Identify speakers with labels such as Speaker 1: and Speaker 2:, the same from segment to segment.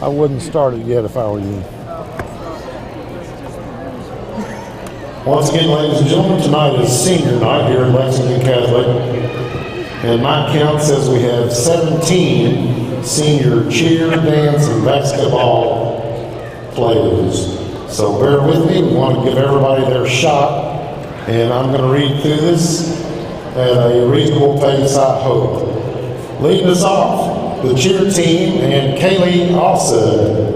Speaker 1: I wouldn't start it yet if I were you.
Speaker 2: Once again, ladies and gentlemen, tonight is senior night here at Lexington Catholic. And my count says we have 17 senior cheer, dance, and basketball players. So bear with me. We want to give everybody their shot. And I'm going to read through this at a reasonable pace, I hope. Leading us off, the cheer team and Kaylee also.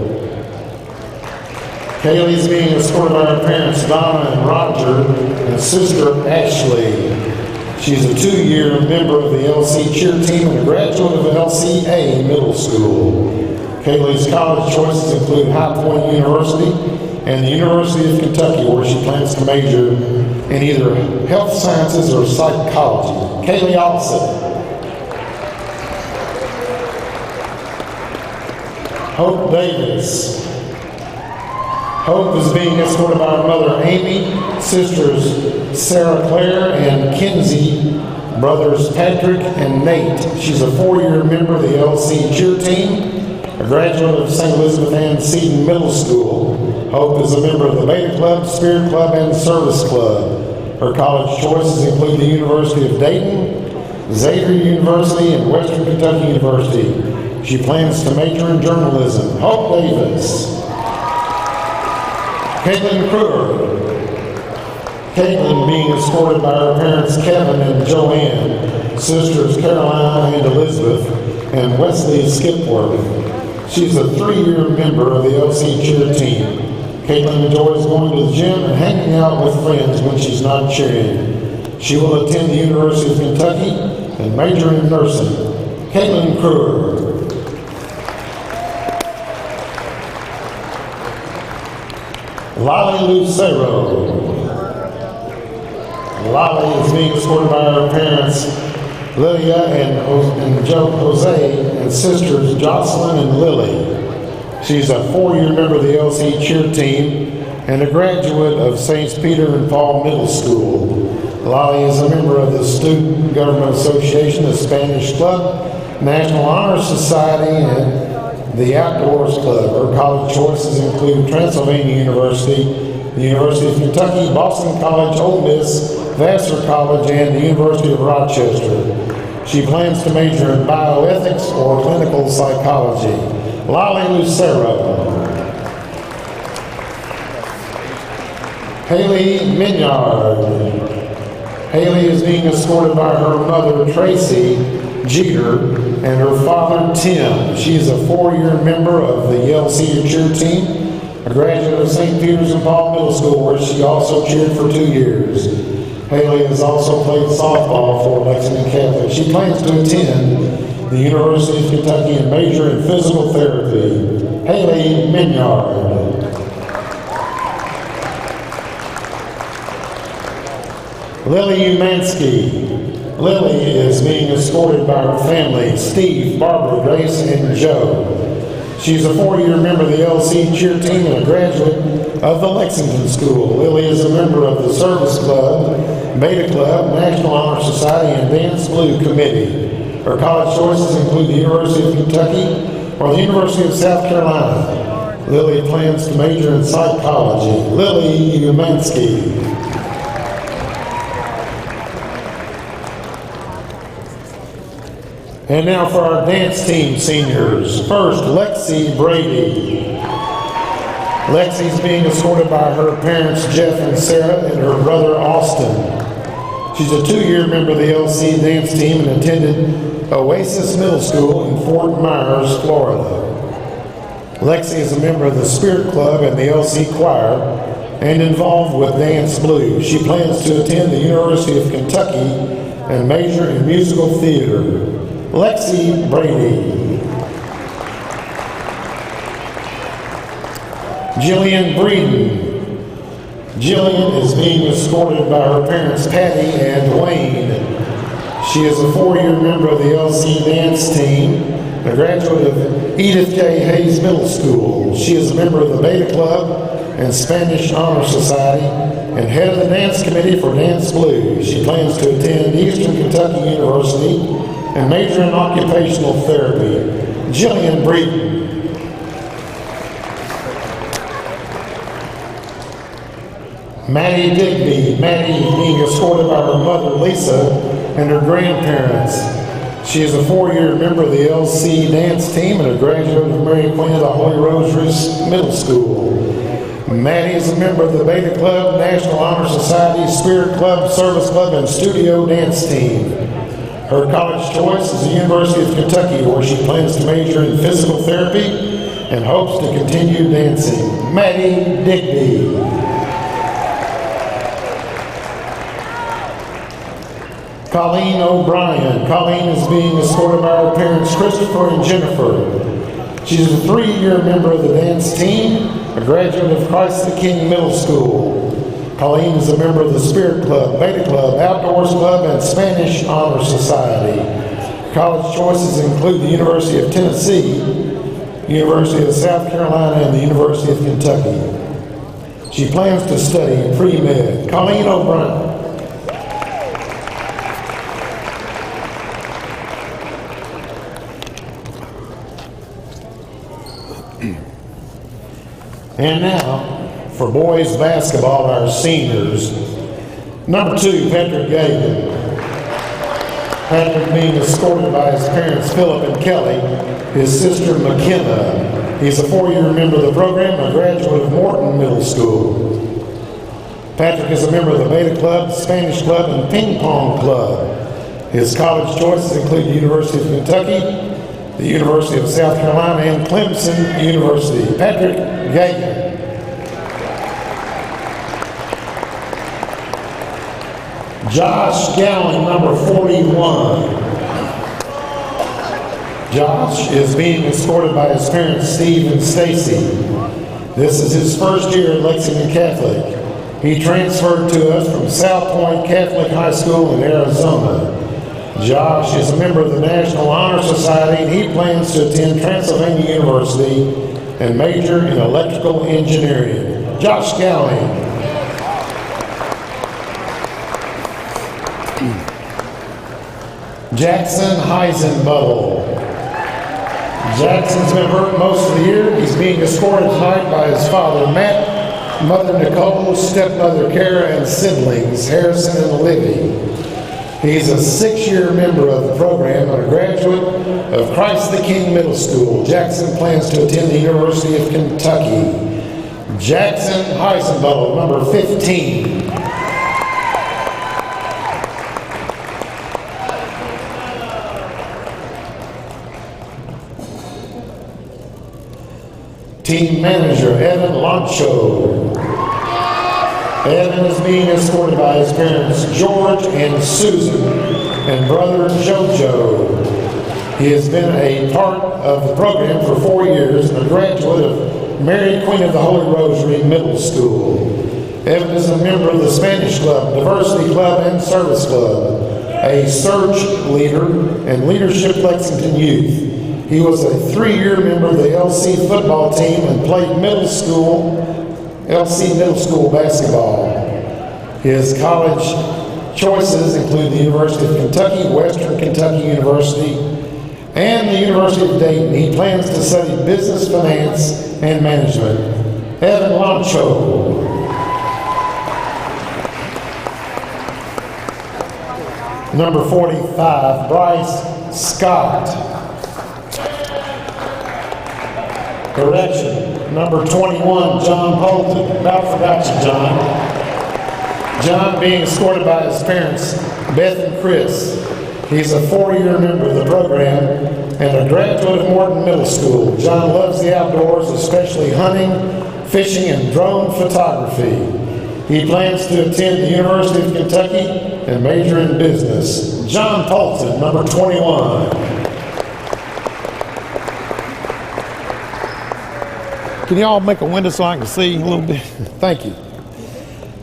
Speaker 2: Kaylee's being escorted by her parents, Donna and Roger, and sister, Ashley. She's a 2-year member of the LC cheer team and a graduate of LCA Middle School. Kaylee's college choices include High Point University and the University of Kentucky, where she plans to major in either health sciences or psychology. Kaylee also. Hope Davis. Hope is being escorted by her mother, Amy, sisters Sarah Claire and Kinsey, brothers Patrick and Nate. She's a 4-year member of the LC cheer team, a graduate of St. Elizabeth Ann Seton Middle School. Hope is a member of the Beta Club, Spirit Club, and Service Club. Her college choices include the University of Dayton, Xavier University, and Western Kentucky University. She plans to major in journalism. Hope Davis. Caitlin Kruger. Caitlin being escorted by her parents Kevin and Joanne, sisters Caroline and Elizabeth, and Wesley Skipworth. She's a 3-year member of the LC cheer team. Caitlin enjoys going to the gym and hanging out with friends when she's not cheering. She will attend the University of Kentucky and major in nursing. Caitlin Kruger. Lolly Lucero. Lolly is being escorted by her parents, Lilia and Jose, and sisters Jocelyn and Lily. She's a 4-year member of the LC cheer team and a graduate of St. Peter and Paul Middle School. Lolly is a member of the Student Government Association, the Spanish Club, National Honor Society, and the Outdoors Club. Her college choices include Transylvania University, the University of Kentucky, Boston College, Ole Miss, Vassar College, and the University of Rochester. She plans to major in bioethics or clinical psychology. Lolly Lucero. Haley Minyard. Haley is being escorted by her mother, Tracy Jeter, and her father, Tim. She is a 4-year member of the LC cheer team, a graduate of St. Peter's and Paul Middle School, where she also cheered for 2 years. Haley has also played softball for Lexington Catholic. She plans to attend the University of Kentucky and major in physical therapy. Haley Minyard. Lily Umansky. Lily is being escorted by her family, Steve, Barbara, Grace, and Joe. She's a 4-year member of the LC cheer team and a graduate of the Lexington School. Lily is a member of the Service Club, Beta Club, National Honor Society, and Dance Blue Committee. Her college choices include the University of Kentucky or the University of South Carolina. Lily plans to major in psychology. Lily Umansky. And now for our dance team seniors. First, Lexi Brady. Lexi's being escorted by her parents, Jeff and Sarah, and her brother, Austin. She's a 2-year member of the LC dance team and attended Oasis Middle School in Fort Myers, Florida. Lexi is a member of the Spirit Club and the LC Choir and involved with Dance Blue. She plans to attend the University of Kentucky and major in musical theater. Lexi Brady. Jillian Breeden. Jillian is being escorted by her parents, Patty and Dwayne. She is a 4-year member of the LC dance team, a graduate of Edith K. Hayes Middle School. She is a member of the Beta Club and Spanish Honor Society and head of the dance committee for Dance Blue. She plans to attend Eastern Kentucky University and major in occupational therapy. Jillian Breeden. Maddie Digby. Maddie being escorted by her mother, Lisa, and her grandparents. She is a 4-year member of the LC dance team and a graduate of Mary Queen of the Holy Rosary Middle School. Maddie is a member of the Beta Club, National Honor Society, Spirit Club, Service Club, and Studio Dance Team. Her college choice is the University of Kentucky, where she plans to major in physical therapy and hopes to continue dancing. Maddie Digby. Colleen O'Brien. Colleen is being escorted by her parents, Christopher and Jennifer. She's a 3-year member of the dance team, a graduate of Christ the King Middle School. Colleen is a member of the Spirit Club, Beta Club, Outdoors Club, and Spanish Honor Society. College choices include the University of Tennessee, University of South Carolina, and the University of Kentucky. She plans to study pre-med. Colleen O'Brien. And now, for boys basketball, our seniors. Number 2, Patrick Gavin. Patrick being escorted by his parents, Philip and Kelly, his sister, McKenna. He's a 4-year member of the program, a graduate of Morton Middle School. Patrick is a member of the Beta Club, Spanish Club, and Ping Pong Club. His college choices include the University of Kentucky, the University of South Carolina, and Clemson University. Patrick Gavin. Josh Gowan, number 41. Josh is being escorted by his parents, Steve and Stacy. This is his first year at Lexington Catholic. He transferred to us from South Point Catholic High School in Arizona. Josh is a member of the National Honor Society, and he plans to attend Transylvania University and major in electrical engineering. Josh Gowan. Jackson Heisenbuttle. Jackson's been hurt most of the year. He's being escorted tonight by his father, Matt, mother, Nicole, stepmother, Kara, and siblings, Harrison and Olivia. He's a 6-year member of the program and a graduate of Christ the King Middle School. Jackson plans to attend the University of Kentucky. Jackson Heisenbuttle, number 15. Team manager, Evan Loncho. Evan is being escorted by his parents, George and Susan, and brother, JoJo. He has been a part of the program for 4 years and a graduate of Mary Queen of the Holy Rosary Middle School. Evan is a member of the Spanish Club, Diversity Club, and Service Club, a search leader and Leadership Lexington Youth. He was a 3-year member of the LC football team and played LC middle school basketball. His college choices include the University of Kentucky, Western Kentucky University, and the University of Dayton. He plans to study business, finance, and management. Evan Loncho. Number 45, Bryce Scott. Correction, number 21, John Holton. About forgot you, John. John being escorted by his parents, Beth and Chris. He's a 4-year member of the program and a graduate of Morton Middle School. John loves the outdoors, especially hunting, fishing, and drone photography. He plans to attend the University of Kentucky and major in business. John Polton, number 21.
Speaker 1: Can y'all make a window so I can see a little bit?
Speaker 2: Thank you.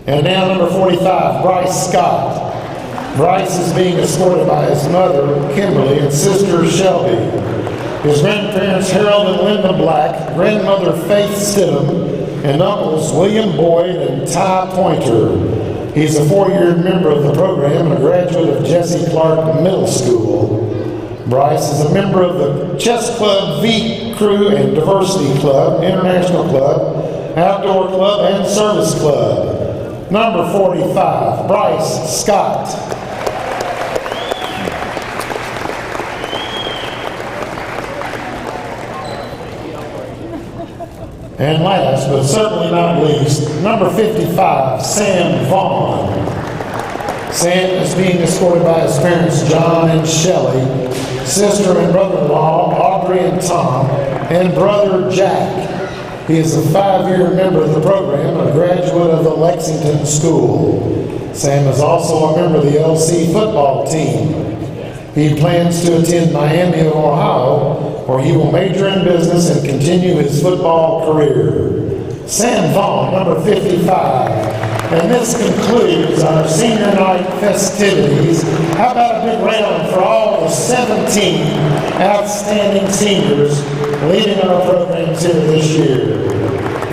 Speaker 2: And now number 45, Bryce Scott. Bryce is being escorted by his mother, Kimberly, and sister, Shelby. His grandparents, Harold and Linda Black, grandmother, Faith Stidham, and uncles, William Boyd and Ty Pointer. He's a 4-year member of the program and a graduate of Jesse Clark Middle School. Bryce is a member of the Chess Club, V Crew, and Diversity Club, International Club, Outdoor Club, and Service Club. Number 45, Bryce Scott. And last, but certainly not least, number 55, Sam Vaughn. Sam is being escorted by his parents, John and Shelley, sister and brother-in-law, Audrey and Tom, and brother Jack. He is a 5-year member of the program, a graduate of the Lexington School. Sam is also a member of the LC football team. He plans to attend Miami, Ohio, where he will major in business and continue his football career. Sam Vaughn, number 55. And this concludes our senior night festivities. How about a big round for all the 17 outstanding seniors leading our programs here this year.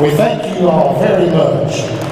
Speaker 2: We thank you all very much.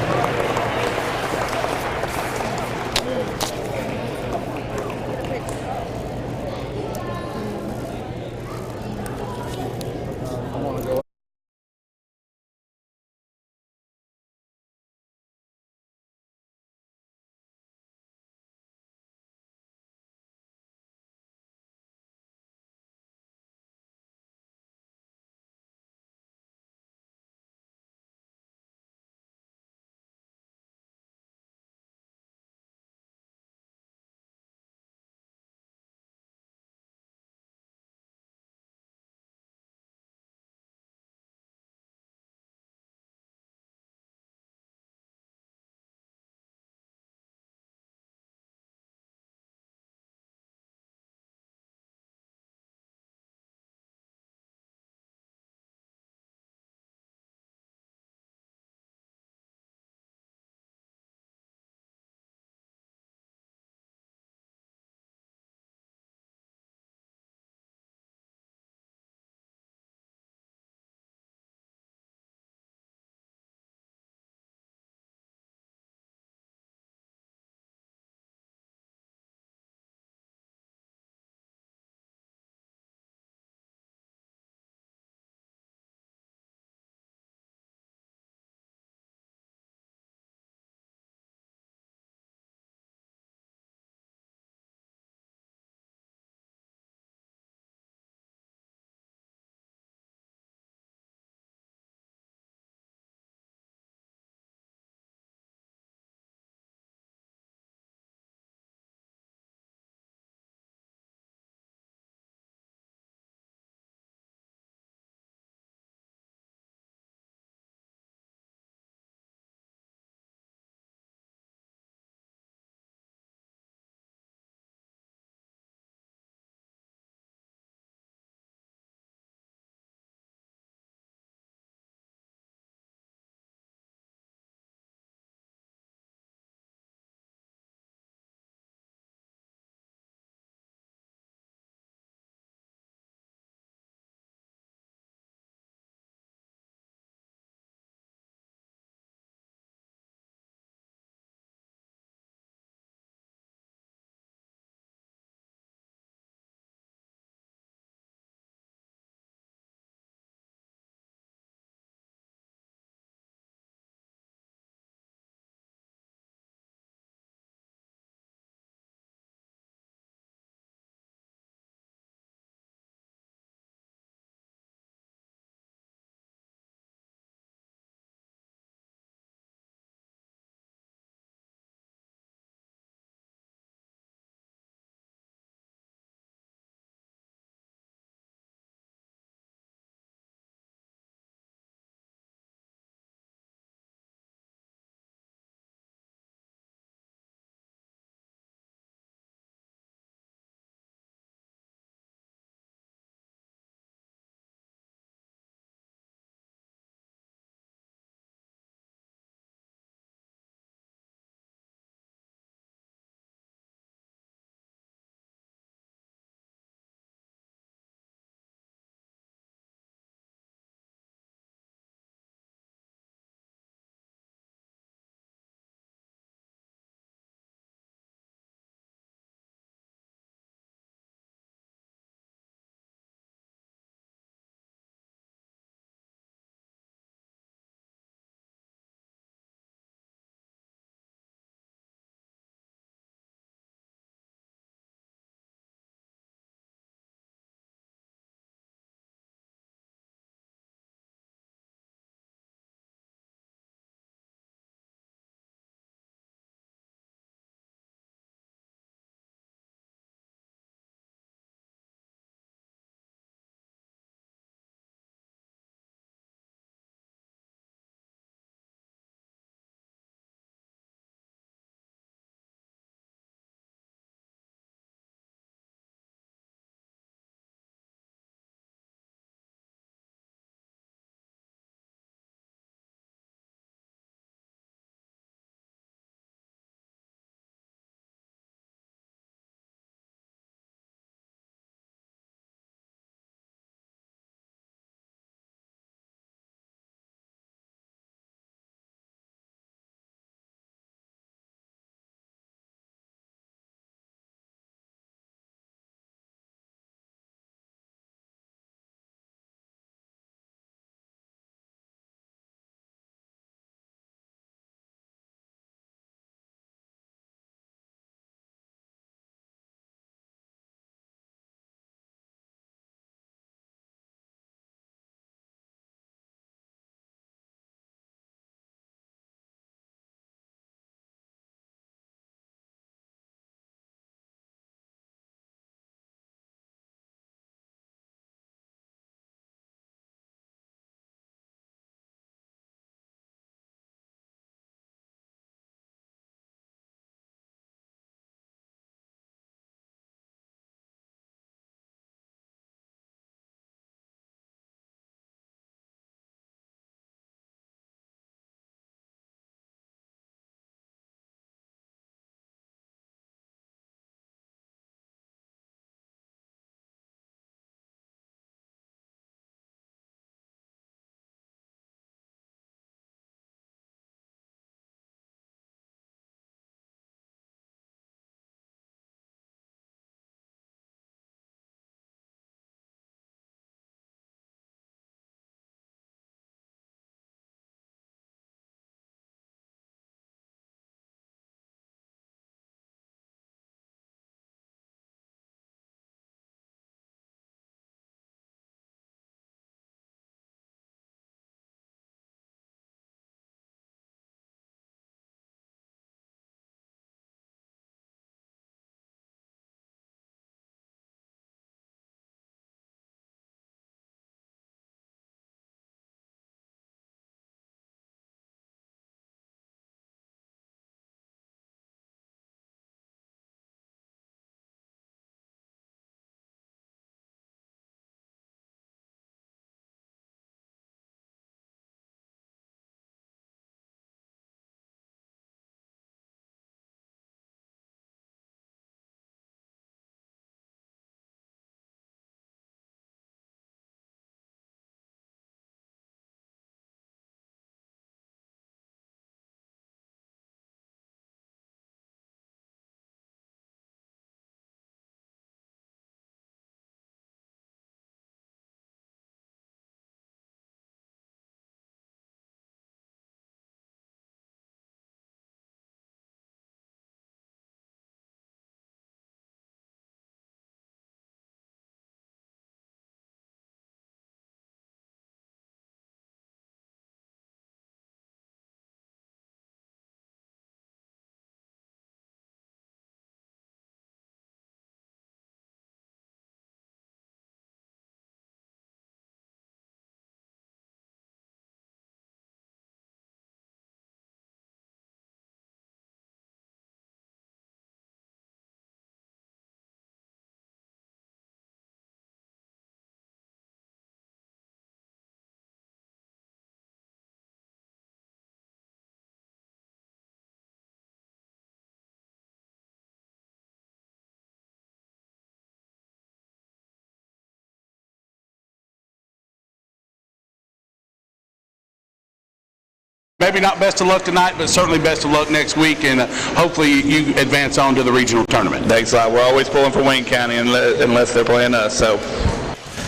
Speaker 3: Maybe not best of luck tonight, but certainly best of luck next week, and hopefully you advance on to the regional tournament.
Speaker 4: Thanks a lot. We're always pulling for Wayne County unless they're playing us. So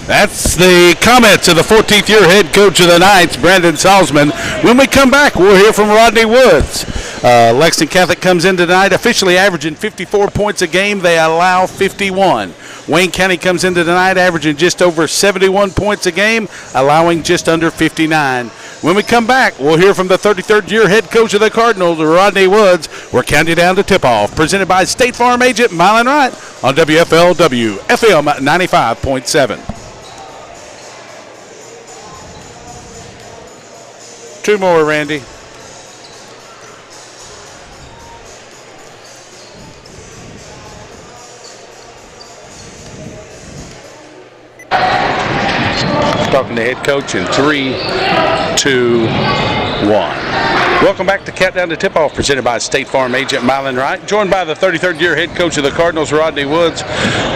Speaker 3: that's the comments of the 14th year head coach of the Knights, Brandon Salzman. When we come back, we'll hear from Rodney Woods. Lexington Catholic comes in tonight officially averaging 54 points a game. They allow 51. Wayne County comes into tonight averaging just over 71 points a game, allowing just under 59. When we come back, we'll hear from the 33rd year head coach of the Cardinals, Rodney Woods. We're counting down to tip-off, presented by State Farm agent Mylon Wright on WFLW FM 95.7. Two more, Randy. Talking to head coach in 3, 2, 1. Welcome back to Countdown to Tip-Off, presented by State Farm agent Mylon Wright, joined by the 33rd year head coach of the Cardinals, Rodney Woods.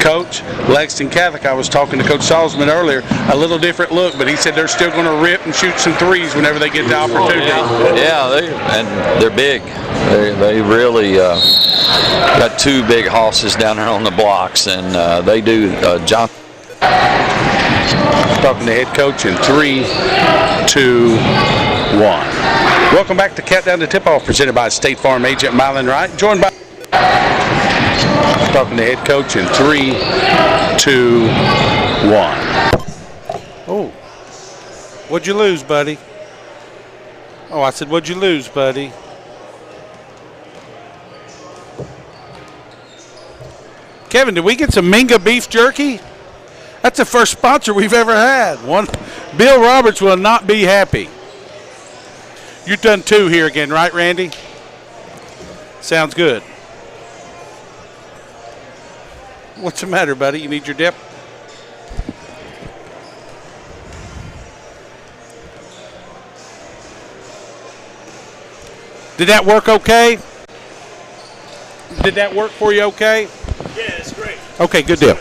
Speaker 3: Coach, Lexington Catholic, I was talking to Coach Salzman earlier, a little different look, but he said they're still going to rip and shoot some threes whenever they get the opportunity.
Speaker 5: Yeah, they're big. They really got two big hosses down there on the blocks, and they do. John.
Speaker 3: Talking to head coach in 3, 2, 1. Welcome back to Countdown to Tip-Off, presented by State Farm agent Mylon Wright, joined by talking to head coach in 3, 2, 1. Oh, what'd you lose, buddy? Oh, I said, what'd you lose, buddy? Kevin, did we get some Mingua beef jerky? That's the first sponsor we've ever had. Bill Roberts will not be happy. You've done 2 here again, right, Randy? Sounds good. What's the matter, buddy? You need your dip? Did that work okay? Did that work for you okay?
Speaker 6: Yeah, it's great.
Speaker 3: Okay, good deal.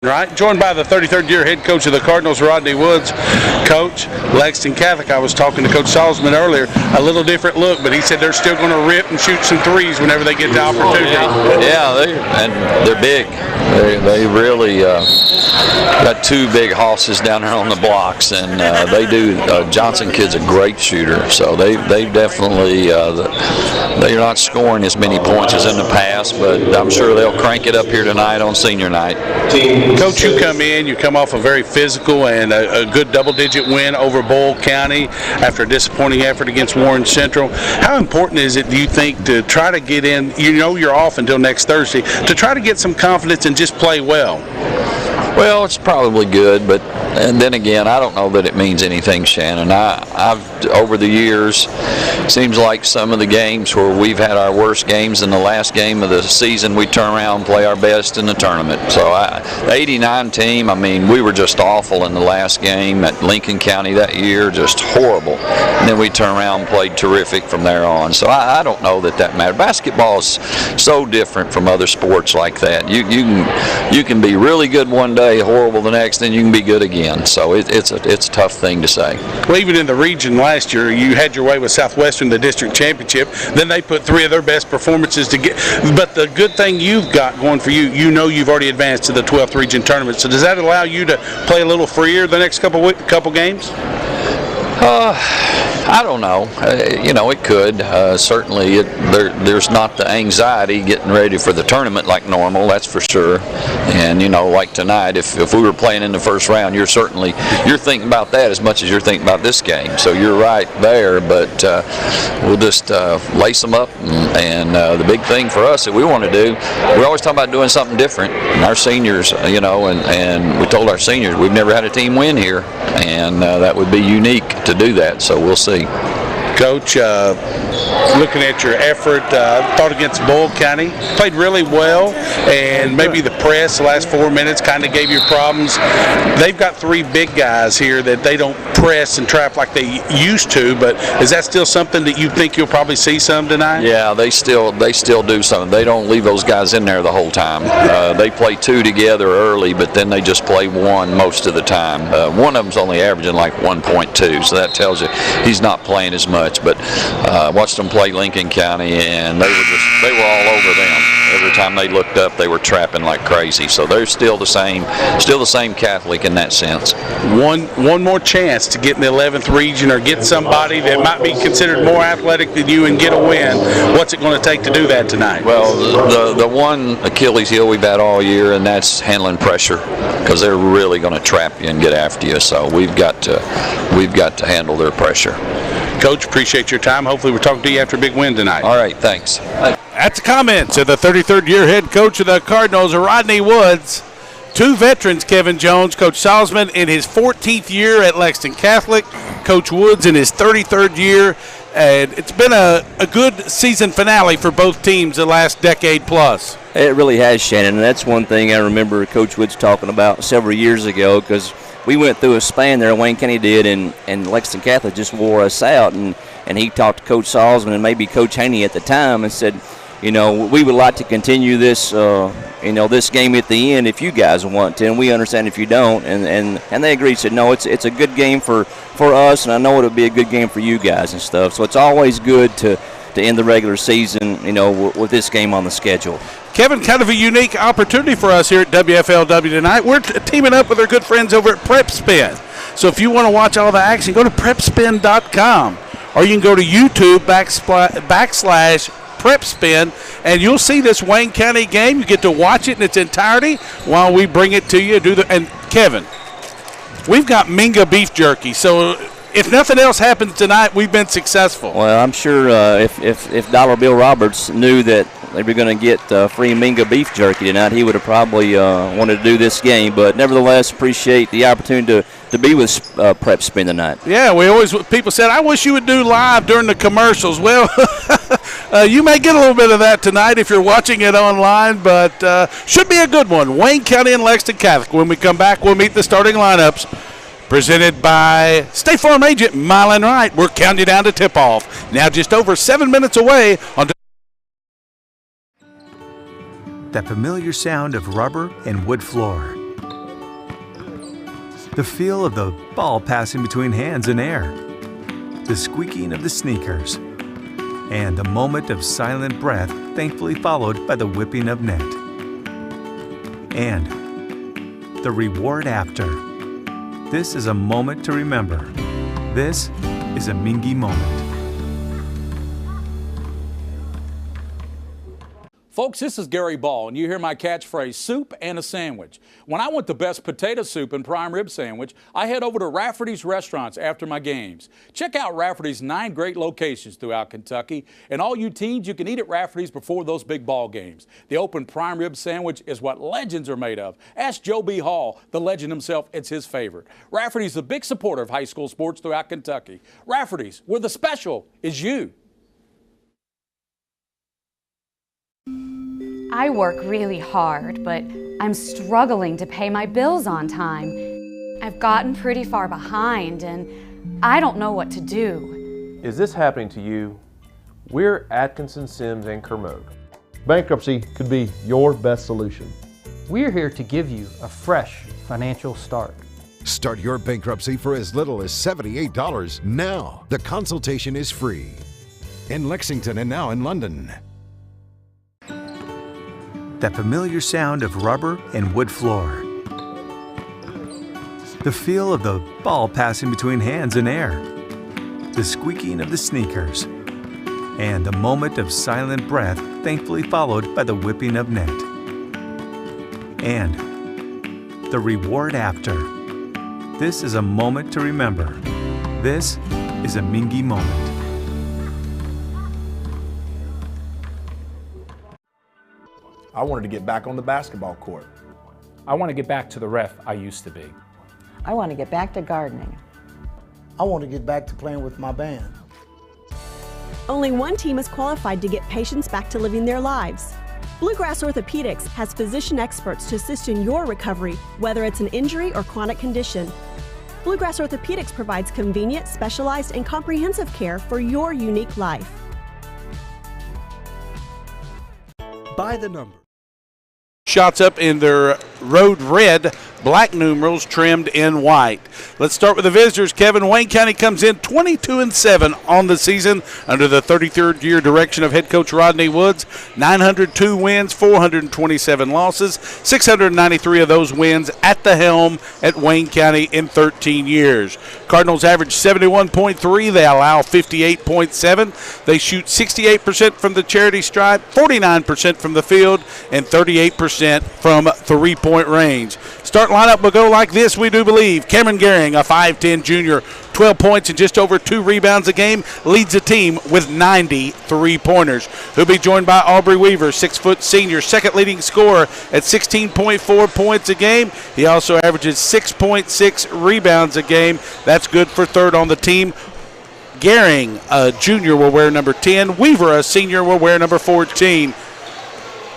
Speaker 3: Right, joined by the 33rd year head coach of the Cardinals, Rodney Woods. Coach, Lexington Catholic, I was talking to Coach Salzman earlier, a little different look, but he said they're still going to rip and shoot some threes whenever they get the opportunity.
Speaker 5: Yeah, they're big. They really got two big hosses down there on the blocks, and they do. Johnson kid's a great shooter, so they definitely they're not scoring as many points as in the past, but I'm sure they'll crank it up here tonight on senior night.
Speaker 3: Coach, you come off a very physical and a good double-digit win over Boyle County after a disappointing effort against Warren Central. How important is it, do you think, to try to get in, you're off until next Thursday, to try to get some confidence and just play well?
Speaker 5: Well, it's probably good, and then again, I don't know that it means anything, Shannon. I've over the years, seems like some of the games where we've had our worst games in the last game of the season, we turn around and play our best in the tournament. So the 89 team, I mean, we were just awful in the last game at Lincoln County that year, just horrible. And then we turn around and played terrific from there on. So I don't know that matters. Basketball is so different from other sports like that. You can be really good one day, horrible the next, then you can be good again. So it's a tough thing to say.
Speaker 3: Well, even in the region last year, you had your way with Southwestern, the district championship. Then they put 3 of their best performances to get. But the good thing you've got going for you, you've already advanced to the 12th region tournament. So does that allow you to play a little freer the next couple games?
Speaker 5: I don't know. It could. Certainly, there's not the anxiety getting ready for the tournament like normal, that's for sure. And, like tonight, if we were playing in the first round, you're thinking about that as much as you're thinking about this game. So you're right there, but we'll just lace them up. And the big thing for us that we want to do, we're always talking about doing something different. And our seniors, and we told our seniors we've never had a team win here, and that would be unique to do that. So we'll see.
Speaker 3: Coach, looking at your effort, thought against Boyle County, played really well, and maybe the press the last 4 minutes kind of gave you problems. They've got 3 big guys here that they don't press and trap like they used to, but is that still something that you think you'll probably see some tonight?
Speaker 5: Yeah, they still do something. They don't leave those guys in there the whole time. They play 2 together early, but then they just play 1 most of the time. One of them's only averaging like 1.2, so that tells you he's not playing as much. But watched them play Lincoln County, and they were all over them. Every time they looked up, they were trapping like crazy. So they're still the same Catholic in that sense.
Speaker 3: One more chance to get in the 11th region or get somebody that might be considered more athletic than you and get a win. What's it going to take to do that tonight?
Speaker 5: Well, the one Achilles heel we've had all year, and that's handling pressure, because they're really going to trap you and get after you. So we've got to handle their pressure.
Speaker 3: Coach, appreciate your time. Hopefully we're talking to you after a big win tonight.
Speaker 5: All right, thanks.
Speaker 3: That's the comments of the 33rd year head coach of the Cardinals, Rodney Woods. 2 veterans, Kevin Jones, Coach Salzman in his 14th year at Lexington Catholic, Coach Woods in his 33rd year. And it's been a good season finale for both teams the last decade plus.
Speaker 6: It really has, Shannon, and that's one thing I remember Coach Woods talking about several years ago, because we went through a span there, Wayne County did, and Lexington Catholic just wore us out, and he talked to Coach Salzman and maybe Coach Haney at the time and said, we would like to continue this, this game at the end if you guys want to, and we understand if you don't. And they agreed, said, no, it's a good game for us, and I know it'll be a good game for you guys and stuff. So it's always good to end the regular season, with this game on the schedule.
Speaker 3: Kevin, kind of a unique opportunity for us here at WFLW tonight. We're teaming up with our good friends over at PrepSpin. So if you want to watch all the action, go to PrepSpin.com, or you can go to YouTube /PrepSpin, and you'll see this Wayne County game. You get to watch it in its entirety while we bring it to you. And Kevin, we've got Mingua beef jerky, so if nothing else happens tonight, we've been successful.
Speaker 6: Well, I'm sure if Dollar Bill Roberts knew that they were going to get free Mingua beef jerky tonight, he would have probably wanted to do this game. But nevertheless, appreciate the opportunity to be with PrepSpin tonight.
Speaker 3: Yeah, people said, I wish you would do live during the commercials. Well, you may get a little bit of that tonight if you're watching it online, but should be a good one. Wayne County and Lexington Catholic. When we come back, we'll meet the starting lineups. Presented by State Farm agent Mylan Wright. We're counting down to tip-off. Now just over 7 minutes away on
Speaker 7: that familiar sound of rubber and wood floor. The feel of the ball passing between hands and air. The squeaking of the sneakers. And a moment of silent breath, thankfully followed by the whipping of net. And the reward after. This is a moment to remember. This is a Mingua moment.
Speaker 8: Folks, this is Gary Ball, and you hear my catchphrase, soup and a sandwich. When I want the best potato soup and prime rib sandwich, I head over to Rafferty's Restaurants after my games. Check out Rafferty's 9 great locations throughout Kentucky, and all you teens, you can eat at Rafferty's before those big ball games. The open prime rib sandwich is what legends are made of. Ask Joe B. Hall, the legend himself, it's his favorite. Rafferty's a big supporter of high school sports throughout Kentucky. Rafferty's, where the special is you.
Speaker 9: I work really hard, but I'm struggling to pay my bills on time. I've gotten pretty far behind, and I don't know what to do.
Speaker 10: Is this happening to you? We're Atkinson, Sims, and Kermode.
Speaker 11: Bankruptcy could be your best solution.
Speaker 12: We're here to give you a fresh financial start.
Speaker 13: Start your bankruptcy for as little as $78 now. The consultation is free. In Lexington and now in London.
Speaker 7: That familiar sound of rubber and wood floor. The feel of the ball passing between hands and air. The squeaking of the sneakers. And a moment of silent breath, thankfully followed by the whipping of net. And the reward after. This is a moment to remember. This is a Mingua moment.
Speaker 14: I wanted to get back on the basketball court.
Speaker 15: I want to get back to the ref I used to be.
Speaker 16: I want to get back to gardening.
Speaker 17: I want to get back to playing with my band.
Speaker 16: Only one team is qualified to get patients back to living their lives. Bluegrass Orthopedics has physician experts to assist in your recovery, whether it's an injury or chronic condition. Bluegrass Orthopedics provides convenient, specialized, and comprehensive care for your unique life.
Speaker 17: By the number.
Speaker 3: Shots up in their road red, black numerals trimmed in white. Let's start with the visitors. Kevin, Wayne County comes in 22-7 on the season under the 33rd year direction of head coach Rodney Woods. 902 wins, 427 losses, 693 of those wins at the helm at Wayne County in 13 years. Cardinals average 71.3. They allow 58.7. They shoot 68% from the charity stripe, 49% from the field, and 38% from three-point range. Start lineup will go like this, we do believe. Cameron Gehring, a 5'10 junior, 12 points and just over 2 rebounds a game, leads the team with 90 three-pointers. He'll be joined by Aubrey Weaver, 6-foot senior, second leading scorer at 16.4 points a game. He also averages 6.6 rebounds a game. That's good for third on the team. Gehring, a junior, will wear number 10. Weaver, a senior, will wear number 14.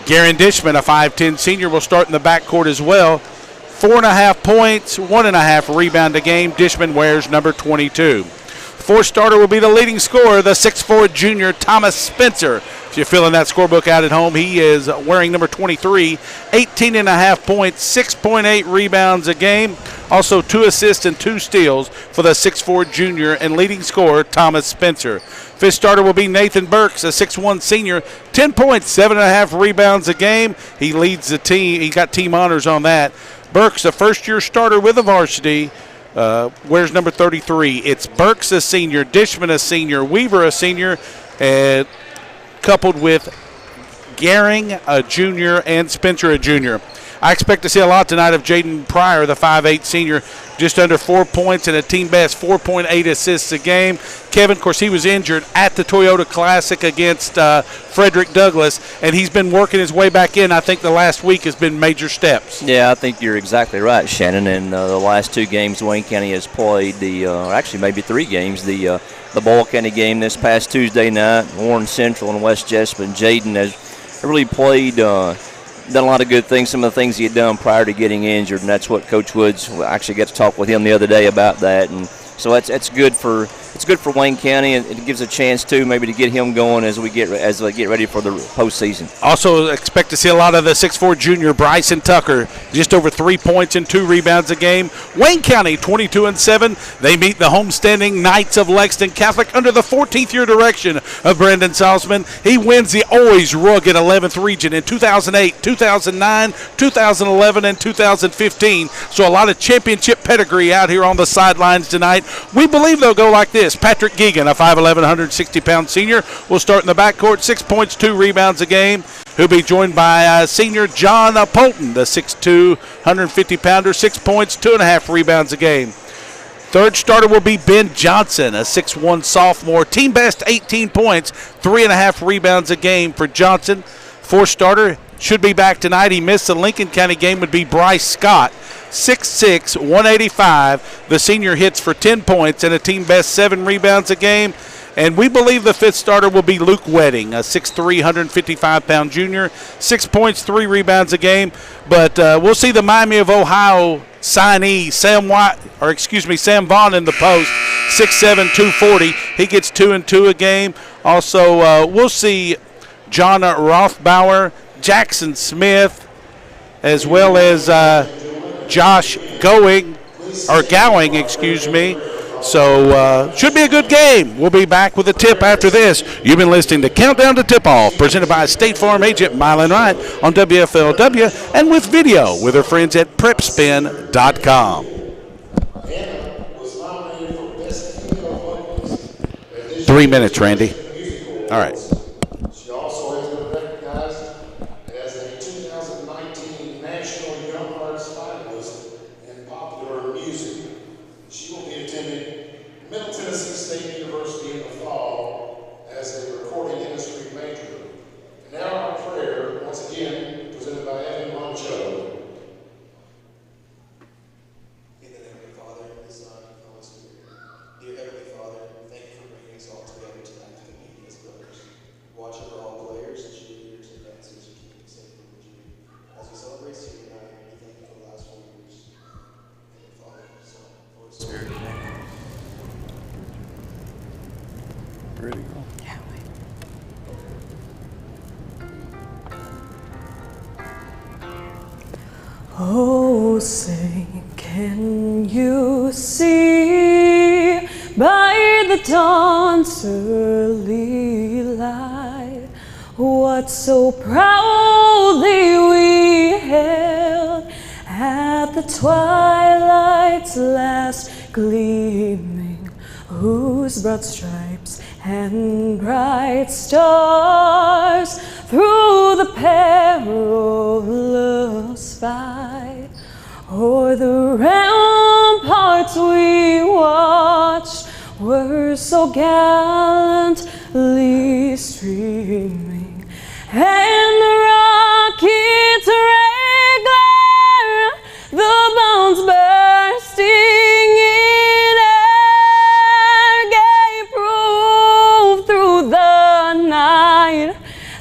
Speaker 3: Garen Dishman, a 5'10 senior, will start in the backcourt as well. 4.5 points, 1.5 rebound a game. Dishman wears number 22. Fourth starter will be the leading scorer, the 6'4 junior Thomas Spencer. If you're filling that scorebook out at home, he is wearing number 23. 18.5 points, 6.8 rebounds a game. Also 2 assists and 2 steals for the 6'4 junior and leading scorer Thomas Spencer. Fifth starter will be Nathan Burks, a 6'1 senior, 10 points, 7.5 rebounds a game. He leads the team. He got team honors on that. Burks, a first-year starter with the varsity, wears number 33. It's Burks, a senior, Dishman, a senior, Weaver, a senior, coupled with Gehring, a junior, and Spencer, a junior. I expect to see a lot tonight of Jaden Pryor, the 5'8 senior, just under 4 points and a team best 4.8 assists a game. Kevin, of course, he was injured at the Toyota Classic against Frederick Douglass, and he's been working his way back in. I think the last week has been major steps.
Speaker 6: Yeah, I think you're exactly right, Shannon. In the last 2 games Wayne County has played, actually maybe 3 games, the Boyle County game this past Tuesday night, Warren Central and West Jessup. Jaden has really played, done a lot of good things, some of the things he had done prior to getting injured, and that's what Coach Woods actually got to talk with him the other day about that. And so that's good for Wayne County, and it gives a chance too maybe to get him going as they get ready for the postseason.
Speaker 3: Also expect to see a lot of the 6'4 junior Bryson Tucker, just over 3 points and 2 rebounds a game. Wayne County 22-7. They meet the homestanding Knights of Lexington Catholic under the 14th year direction of Brendan Salzman. He wins the always rugged 11th region in 2008, 2009, 2011, and 2015. So a lot of championship pedigree out here on the sidelines tonight. We believe they'll go like this. Patrick Geegan, a 5'11", 160-pound senior, will start in the backcourt, 6 points, 2 rebounds a game. He'll be joined by senior John Polton, the 6'2", 150-pounder, 6 points, 2.5 rebounds a game. Third starter will be Ben Johnson, a 6'1 sophomore, team best 18 points, 3.5 rebounds a game for Johnson. Fourth starter should be back tonight. He missed the Lincoln County game, would be Bryce Scott. 6'6", 185. The senior hits for 10 points and a team best 7 rebounds a game. And we believe the fifth starter will be Luke Wedding, a 6'3", 155-pound junior, 6 points, 3 rebounds a game. But we'll see the Miami of Ohio signee Sam Vaughn in the post, 6'7", 240. He gets 2 and 2 a game. Also, we'll see John Rothbauer, Jackson Smith, as well as Josh Gowing. So should be a good game. We'll be back with a tip after this. You've been listening to Countdown to Tip-Off, presented by State Farm agent Mylan Wright on WFLW and with video with her friends at PrepSpin.com. 3 minutes, Randy. All right.
Speaker 2: She also has been recognized as a 2019 National Young Arts Finalist in popular music. She will be attending Middle Tennessee State University in the fall as a recording industry major. And now our prayer, once again, presented by Evan Moncho.
Speaker 18: In the name of the Father, and the Son, and the Holy Spirit. Dear Heavenly Father, thank you for bringing us all together tonight to the meeting as well.
Speaker 19: Oh, say, can you see by the dawn's early light what so proudly we hailed at the twilight's last gleaming, whose broad stripes and bright stars through the perilous fight o'er the ramparts we watched were so gallantly streaming, and the rocket's red glare, the bombs bursting in air, gave proof through the night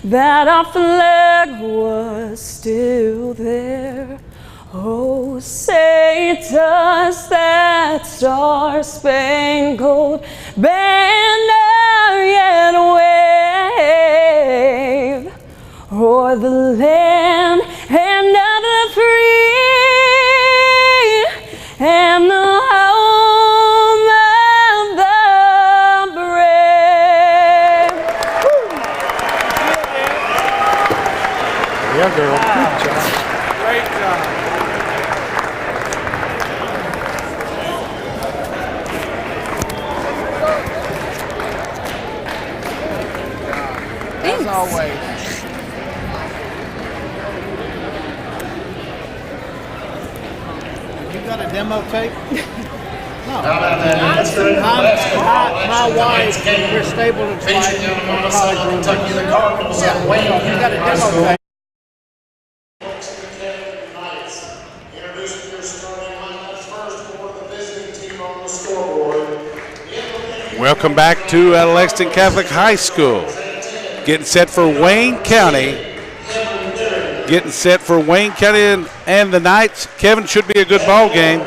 Speaker 19: that our flag was still there. Oh, say does that star-spangled banner yet wave o'er the land and of the free and the home of the brave?
Speaker 1: Yeah, girl.
Speaker 19: Good
Speaker 1: job.
Speaker 19: Great job.
Speaker 20: As always. You got a demo tape? No. My wife, Chris Stapleton's wife, Kentucky, the Cardinals at Wayne. You got a demo tape.
Speaker 2: Introducing your starting lineup first for the visiting team on the scoreboard.
Speaker 3: Welcome back to Lexington Catholic High School. Getting set for Wayne County. Getting set for Wayne County and the Knights. Kevin, should be a good ball game.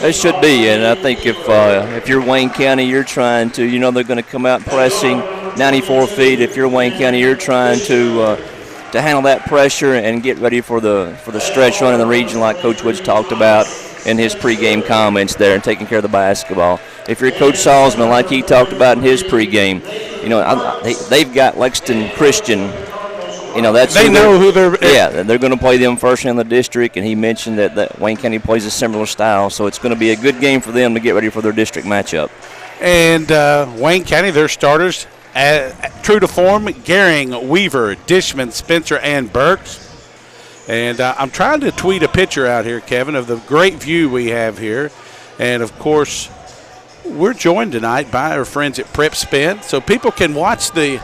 Speaker 6: It should be, and I think if you're Wayne County, you're trying to, they're going to come out pressing 94 feet. If you're Wayne County, you're trying to handle that pressure and get ready for the stretch run in the region, like Coach Woods talked about in his pregame comments there, and taking care of the basketball. If you're Coach Salzman, like he talked about in his pregame, they've got Lexington Christian. That's
Speaker 3: they know who they're.
Speaker 6: Yeah, they're going to play them first in the district, and he mentioned that Wayne County plays a similar style, so it's going to be a good game for them to get ready for their district matchup.
Speaker 3: And Wayne County, their starters, true to form: Gehring, Weaver, Dishman, Spencer, and Burks. And I'm trying to tweet a picture out here, Kevin, of the great view we have here, and of course, we're joined tonight by our friends at PrepSpin, so people can watch They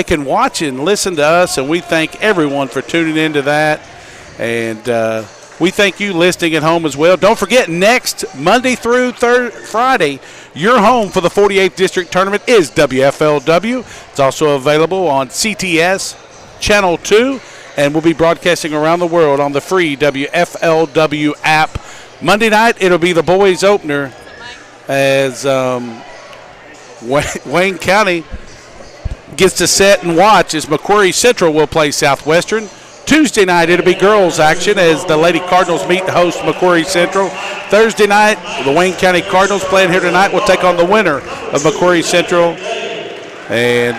Speaker 3: can watch and listen to us, and we thank everyone for tuning into that. And we thank you listening at home as well. Don't forget, next Monday through Friday, your home for the 48th District Tournament is WFLW. It's also available on CTS Channel 2, and we'll be broadcasting around the world on the free WFLW app. Monday night, it'll be the boys' opener as Wayne County gets to sit and watch as McQuarrie Central will play Southwestern. Tuesday night, it'll be girls action as the Lady Cardinals meet the host McQuarrie Central. Thursday night, the Wayne County Cardinals playing here tonight will take on the winner of McQuarrie Central. And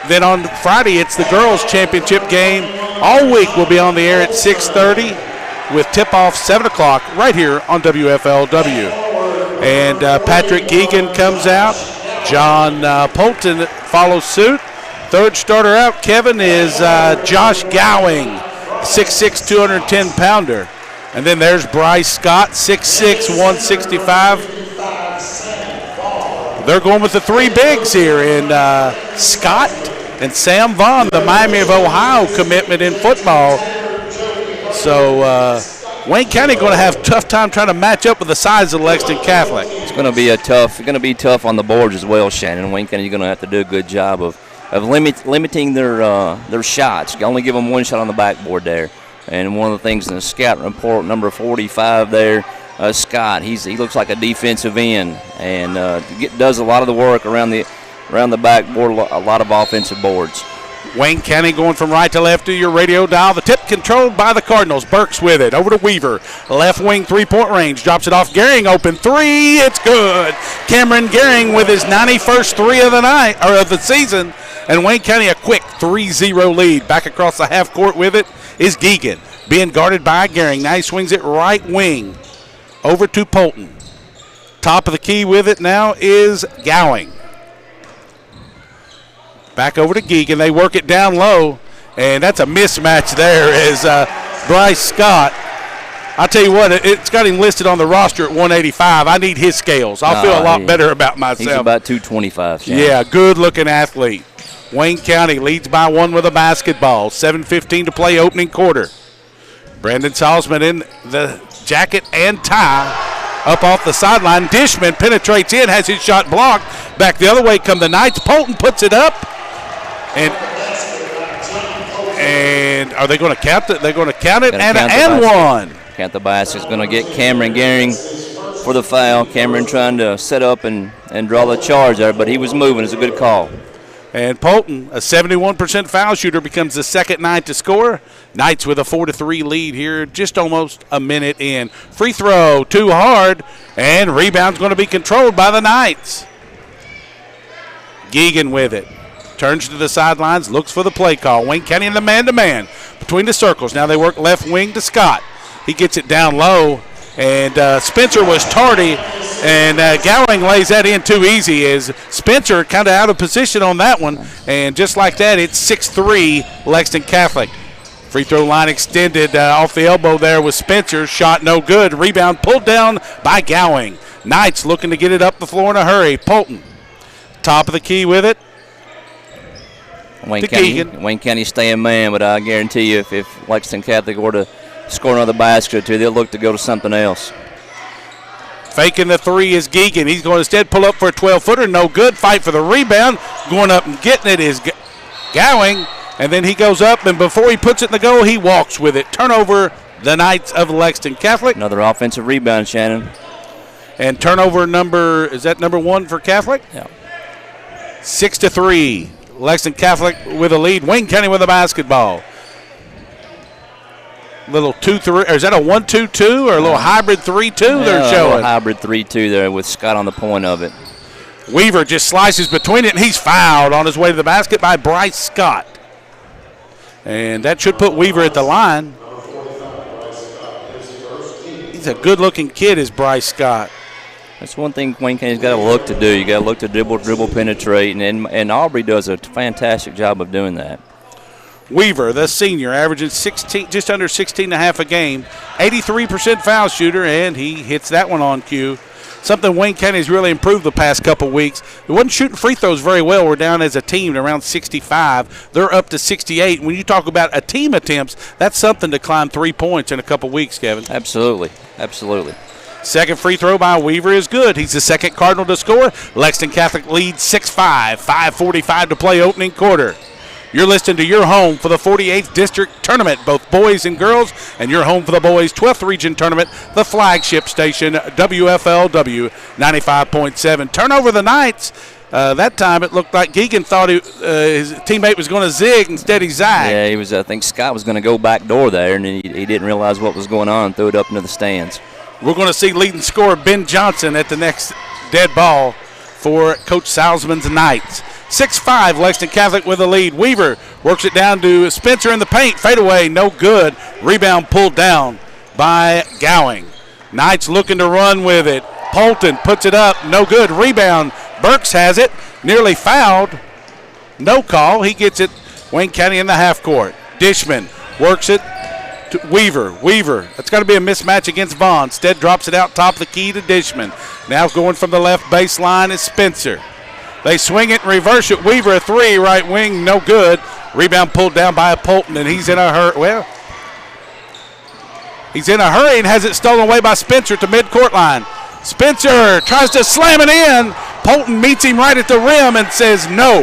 Speaker 3: then on Friday, it's the girls' championship game. All week we'll be on the air at 6:30 with tip-off 7 o'clock right here on WFLW. And Patrick Geegan comes out. John Polton follows suit. Third starter out, Kevin, is Josh Gowing, 6'6", 210-pounder. And then there's Bryce Scott, 6'6", 165. They're going with the three bigs here in Scott and Sam Vaughn, the Miami of Ohio commitment in football. So Wayne County going to have a tough time trying to match up with the size of Lexington Catholic.
Speaker 6: It's going to be tough on the boards as well, Shannon. Wayne County, you're going to have to do a good job of limiting their shots. You only give them one shot on the backboard there. And one of the things in the scout report, number 45 there, Scott, he looks like a defensive end and does a lot of the work around the backboard, a lot of offensive boards.
Speaker 3: Wayne County going from right to left to your radio dial. The tip controlled by the Cardinals. Burks with it. Over to Weaver. Left wing three-point range. Drops it off. Gehring open three. It's good. Cameron Gehring with his 91st three of the night or of the season. And Wayne County a quick 3-0 lead. Back across the half court with it is Geegan. Being guarded by Gehring. Now he swings it right wing. Over to Polton. Top of the key with it now is Gowing. Back over to Geegan. They work it down low, and that's a mismatch there as Bryce Scott. I'll tell you what, it's got him listed on the roster at 185. I need his scales. I'll feel a lot better about myself.
Speaker 6: He's about 225. Shane.
Speaker 3: Yeah, good-looking athlete. Wayne County leads by 1 with a basketball. 7:15 to play opening quarter. Brandon Salzman in the jacket and tie. Up off the sideline. Dishman penetrates in, has his shot blocked. Back the other way come the Knights. Polton puts it up. And are they going to count it? They're going to count it and one.
Speaker 6: Count the basket. Is going to get Cameron Gehring for the foul. Cameron trying to set up and draw the charge there, but he was moving. It's a good call.
Speaker 3: And Polton, a 71% foul shooter, becomes the second Knight to score. Knights with a 4-3 lead here, just almost a minute in. Free throw, too hard, and rebound's going to be controlled by the Knights. Geegan with it. Turns to the sidelines, looks for the play call. Wayne County in the man-to-man between the circles. Now they work left wing to Scott. He gets it down low, and Spencer was tardy, and Gowing lays that in too easy as Spencer kind of out of position on that one. And just like that, it's 6-3 Lexington Catholic. Free throw line extended off the elbow there with Spencer. Shot no good. Rebound pulled down by Gowing. Knights looking to get it up the floor in a hurry. Polton, top of the key with it.
Speaker 6: Wayne County staying man, but I guarantee you if Lexington Catholic were to score another basket or two, they'll look to go to something else.
Speaker 3: Faking the three is Geegan. He's going to instead pull up for a 12-footer. No good. Fight for the rebound. Going up and getting it is Gowing. And then he goes up, and before he puts it in the goal, he walks with it. Turnover, the Knights of Lexington Catholic.
Speaker 6: Another offensive rebound, Shannon.
Speaker 3: And turnover number, is that number 1 for Catholic?
Speaker 6: Yeah.
Speaker 3: 6-3. Lexington Catholic with a lead. Wayne County with a basketball. Little 2-3, or is that a 1-2-2 or a little hybrid 3-2 they're showing?
Speaker 6: A little hybrid 3-2 there with Scott on the point of it.
Speaker 3: Weaver just slices between it, and he's fouled on his way to the basket by Bryce Scott. And that should put Weaver at the line. He's a good-looking kid, is Bryce Scott.
Speaker 6: That's one thing Wayne County's got to look to do. You got to look to dribble, penetrate, and Aubrey does a fantastic job of doing that.
Speaker 3: Weaver, the senior, averaging just under 16.5 a game, 83% foul shooter, and he hits that one on cue. Something Wayne County's really improved the past couple weeks. They wasn't shooting free throws very well. We're down as a team to around 65. They're up to 68. When you talk about a team attempts, that's something to climb 3 points in a couple weeks, Kevin.
Speaker 6: Absolutely. Absolutely.
Speaker 3: Second free throw by Weaver is good. He's the second Cardinal to score. Lexington Catholic leads 6-5. 5:45 to play opening quarter. You're listening to your home for the 48th District Tournament, both boys and girls, and your home for the boys' 12th Region Tournament, the flagship station, WFLW 95.7. Turnover the Knights. That time it looked like Geegan thought his teammate was going to zig. Instead he zagged.
Speaker 6: Yeah, he was. I think Scott was going to go back door there, and he didn't realize what was going on and threw it up into the stands.
Speaker 3: We're going to see leading scorer Ben Johnson at the next dead ball for Coach Salzman's Knights. 6-5, Lexington Catholic with a lead. Weaver works it down to Spencer in the paint. Fadeaway, no good. Rebound pulled down by Gowing. Knights looking to run with it. Polton puts it up, no good. Rebound, Burks has it, nearly fouled. No call, he gets it. Wayne County in the half court. Dishman works it to Weaver. That's got to be a mismatch against Vaughn. Stead drops it out top of the key to Dishman. Now going from the left baseline is Spencer. They swing it and reverse it. Weaver a three, right wing, no good. Rebound pulled down by Polton, and he's in a hurry. Well, he's in a hurry and has it stolen away by Spencer to midcourt line. Spencer tries to slam it in. Polton meets him right at the rim and says no.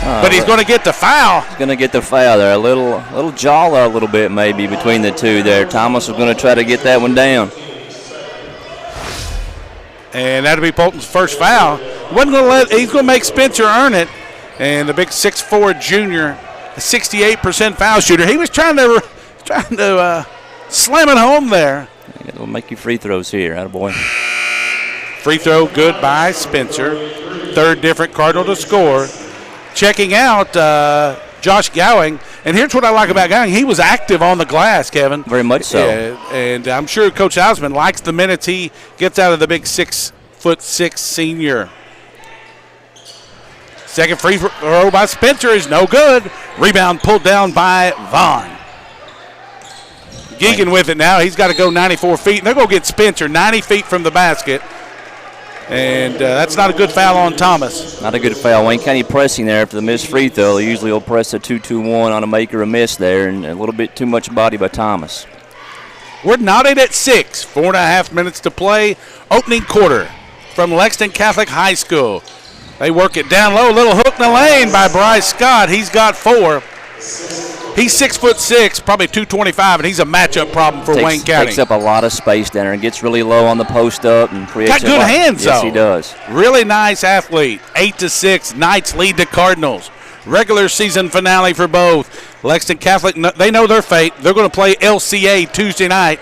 Speaker 3: But he's going to get the foul.
Speaker 6: He's going to get the foul there. A little jawler a little bit maybe between the two there. Thomas was going to try to get that one down.
Speaker 3: And that'll be Polton's first foul. He's going to make Spencer earn it. And the big 6'4 junior 68% foul shooter. He was trying to slam it home there.
Speaker 6: It'll make you free throws here, attaboy.
Speaker 3: Free throw good by Spencer. Third different Cardinal to score. Checking out Josh Gowing. And here's what I like about Gowing. He was active on the glass, Kevin.
Speaker 6: Very much so.
Speaker 3: And I'm sure Coach Hausman likes the minutes he gets out of the big 6'6" senior. Second free throw by Spencer is no good. Rebound pulled down by Vaughn. Geegan with it now. He's got to go 94 feet. And they're going to get Spencer 90 feet from the basket. And that's not a good foul on Thomas.
Speaker 6: Not a good foul. Wayne County pressing there after the missed free throw. They usually will press a 2-2-1 on a make or a miss there, and a little bit too much body by Thomas.
Speaker 3: We're knotted at 6. 4.5 minutes to play. Opening quarter from Lexington Catholic High School. They work it down low. Little hook in the lane by Bryce Scott. He's got 4. He's 6'6", probably 225, and he's a matchup problem for Wayne County.
Speaker 6: Takes up a lot of space down there and gets really low on the post up and creates
Speaker 3: got good hands,
Speaker 6: Yes,
Speaker 3: though.
Speaker 6: he does.
Speaker 3: Really nice athlete. 8-6. Knights lead the Cardinals. Regular season finale for both. Lexington Catholic, they know their fate. They're going to play LCA Tuesday night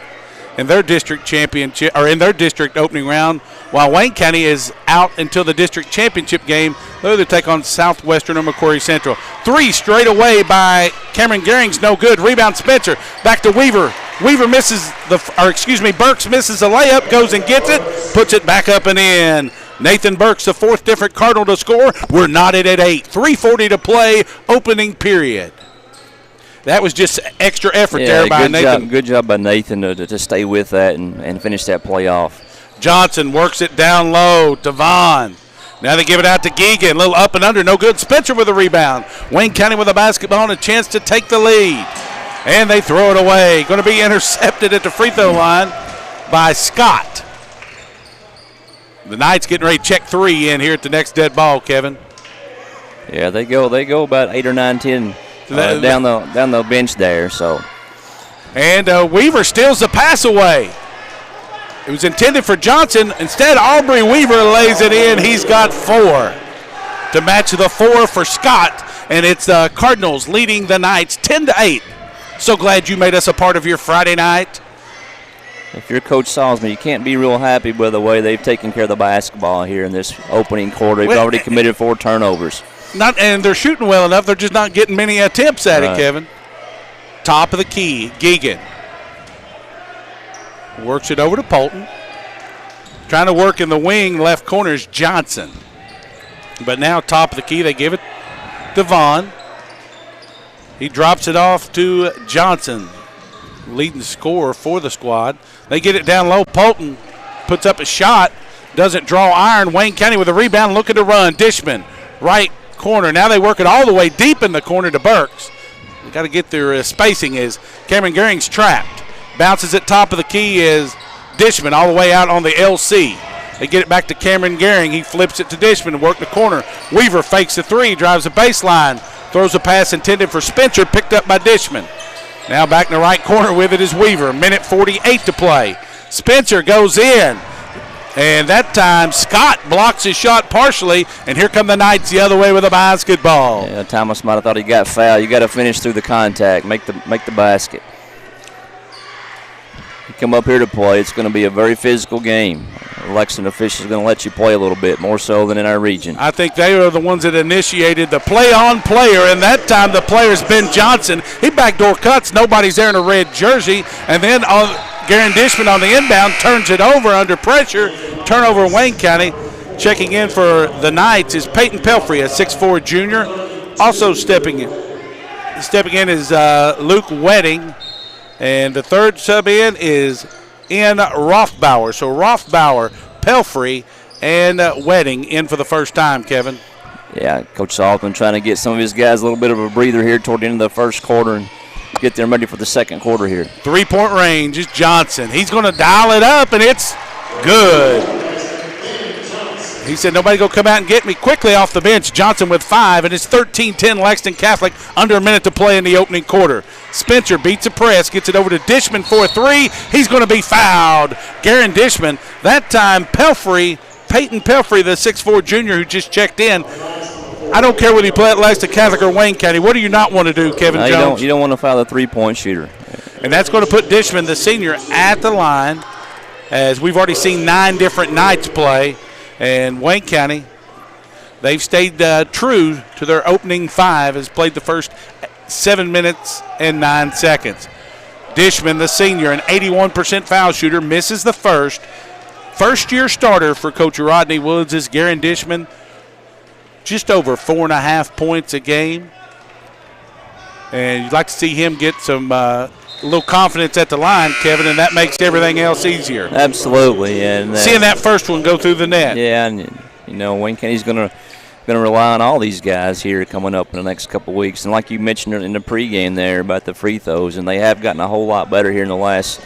Speaker 3: in their district championship, or in their district opening round, while Wayne County is out until the district championship game. They'll either take on Southwestern or Macquarie Central. 3 straight away by Cameron Gearing's no good. Rebound Spencer. Back to Weaver. Weaver misses Burks misses the layup, goes and gets it, puts it back up and in. Nathan Burks, the 4th different Cardinal to score. We're knotted at 8. 3:40 to play, opening period. That was just extra effort there by Nathan.
Speaker 6: Good job by Nathan to stay with that and finish that play off.
Speaker 3: Johnson works it down low to Vaughn. Now they give it out to Geegan. A little up and under, no good. Spencer with a rebound. Wayne County with a basketball and a chance to take the lead. And they throw it away. Going to be intercepted at the free throw line by Scott. The Knights getting ready to check 3 in here at the next dead ball, Kevin.
Speaker 6: Yeah, they go about 8 or 9, 10 down the bench there. So.
Speaker 3: And Weaver steals the pass away. It was intended for Johnson. Instead, Aubrey Weaver lays it in. He's got 4 to match the 4 for Scott. And it's the Cardinals leading the Knights 10-8. So glad you made us a part of your Friday night.
Speaker 6: If you're Coach Salzman, you can't be real happy with the way they've taken care of the basketball here in this opening quarter. They've already committed 4 turnovers.
Speaker 3: And they're shooting well enough. They're just not getting many attempts at it, Kevin. Top of the key, Geegan. Works it over to Polton. Trying to work in the wing, left corner is Johnson. But now top of the key, they give it to Vaughn. He drops it off to Johnson, leading scorer for the squad. They get it down low. Polton puts up a shot, doesn't draw iron. Wayne County with a rebound, looking to run. Dishman, right corner. Now they work it all the way deep in the corner to Burks. They got to get their spacing as Cameron Gearing's trapped. Bounces at top of the key is Dishman all the way out on the LC. They get it back to Cameron Gearing. He flips it to Dishman and work the corner. Weaver fakes the 3, drives the baseline, throws a pass intended for Spencer, picked up by Dishman. Now back in the right corner with it is Weaver. 1:48 to play. Spencer goes in. And that time Scott blocks his shot partially, and here come the Knights the other way with a basketball.
Speaker 6: Yeah, Thomas might have thought he got fouled. You got to finish through the contact, make the basket. You come up here to play, it's going to be a very physical game. Lexington officials are going to let you play a little bit, more so than in our region.
Speaker 3: I think they are the ones that initiated the play-on player, and that time the player's Ben Johnson. He backdoor cuts, nobody's there in a red jersey, and then Garen Dishman on the inbound turns it over under pressure. Turnover Wayne County. Checking in for the Knights is Peyton Pelfrey, a 6'4 junior. Also stepping in is Luke Wedding. And the third sub in is Ian Rothbauer. So Rothbauer, Pelfrey, and Wedding in for the first time, Kevin.
Speaker 6: Yeah, Coach Salzman trying to get some of his guys a little bit of a breather here toward the end of the first quarter and get them ready for the second quarter here.
Speaker 3: 3-point range is Johnson. He's going to dial it up, and it's good. He said, nobody go come out and get me. Quickly off the bench, Johnson with 5, and it's 13-10 Lexington Catholic, under a minute to play in the opening quarter. Spencer beats a press, gets it over to Dishman for a 3. He's going to be fouled. Garen Dishman. That time, Peyton Pelfrey, the 6'4 junior who just checked in, I don't care whether you play at Lexington Catholic or Wayne County. What do you not want to do, Kevin Jones?
Speaker 6: You don't want to foul the three-point shooter.
Speaker 3: And that's going to put Dishman, the senior, at the line, as we've already seen 9 different Knights play. And Wayne County, they've stayed true to their opening 5, has played the first 7 minutes and 9 seconds. Dishman, the senior, an 81% foul shooter, misses the first. First-year starter for Coach Rodney Woods is Garen Dishman, just over 4.5 points a game. And you'd like to see him get some little confidence at the line, Kevin, and that makes everything else easier.
Speaker 6: Absolutely. And
Speaker 3: seeing that first one go through the net.
Speaker 6: Yeah, and Wayne County's going to rely on all these guys here coming up in the next couple of weeks. And like you mentioned in the pregame there about the free throws, and they have gotten a whole lot better here in the last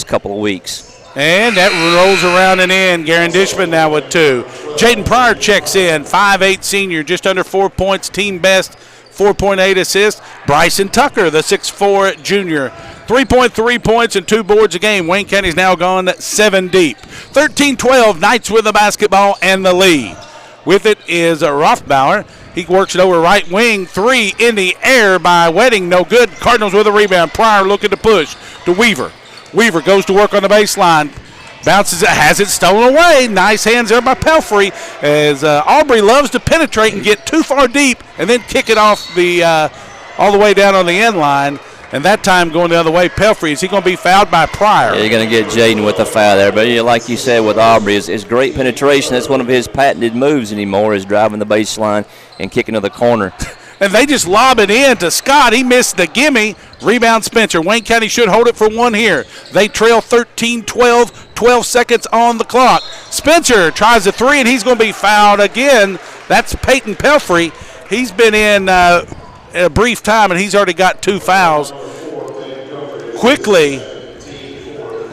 Speaker 6: couple of weeks.
Speaker 3: And that rolls around and in. Garen Dishman now with 2. Jaden Pryor checks in, 5'8 senior, just under 4 points, team best, 4.8 assists. Bryson Tucker, the 6'4 junior, 3.3 points and 2 boards a game. Wayne County's now gone 7 deep. 13-12, Knights with the basketball and the lead. With it is Rothbauer. He works it over right wing. 3 in the air by Wedding. No good. Cardinals with a rebound. Pryor looking to push to Weaver. Weaver goes to work on the baseline. Bounces it, has it stolen away. Nice hands there by Pelfrey as Aubrey loves to penetrate and get too far deep and then kick it off all the way down on the end line. And that time going the other way, Pelfrey, is he going to be fouled by Pryor?
Speaker 6: Yeah, you're going to get Jaden with the foul there. But like you said with Aubrey, is great penetration. That's one of his patented moves anymore, is driving the baseline and kicking to the corner.
Speaker 3: And they just lob it in to Scott. He missed the gimme. Rebound Spencer. Wayne County should hold it for 1 here. They trail 13-12, 12 seconds on the clock. Spencer tries a 3, and he's going to be fouled again. That's Peyton Pelfrey. He's been in a brief time, and he's already got 2 fouls. Quickly.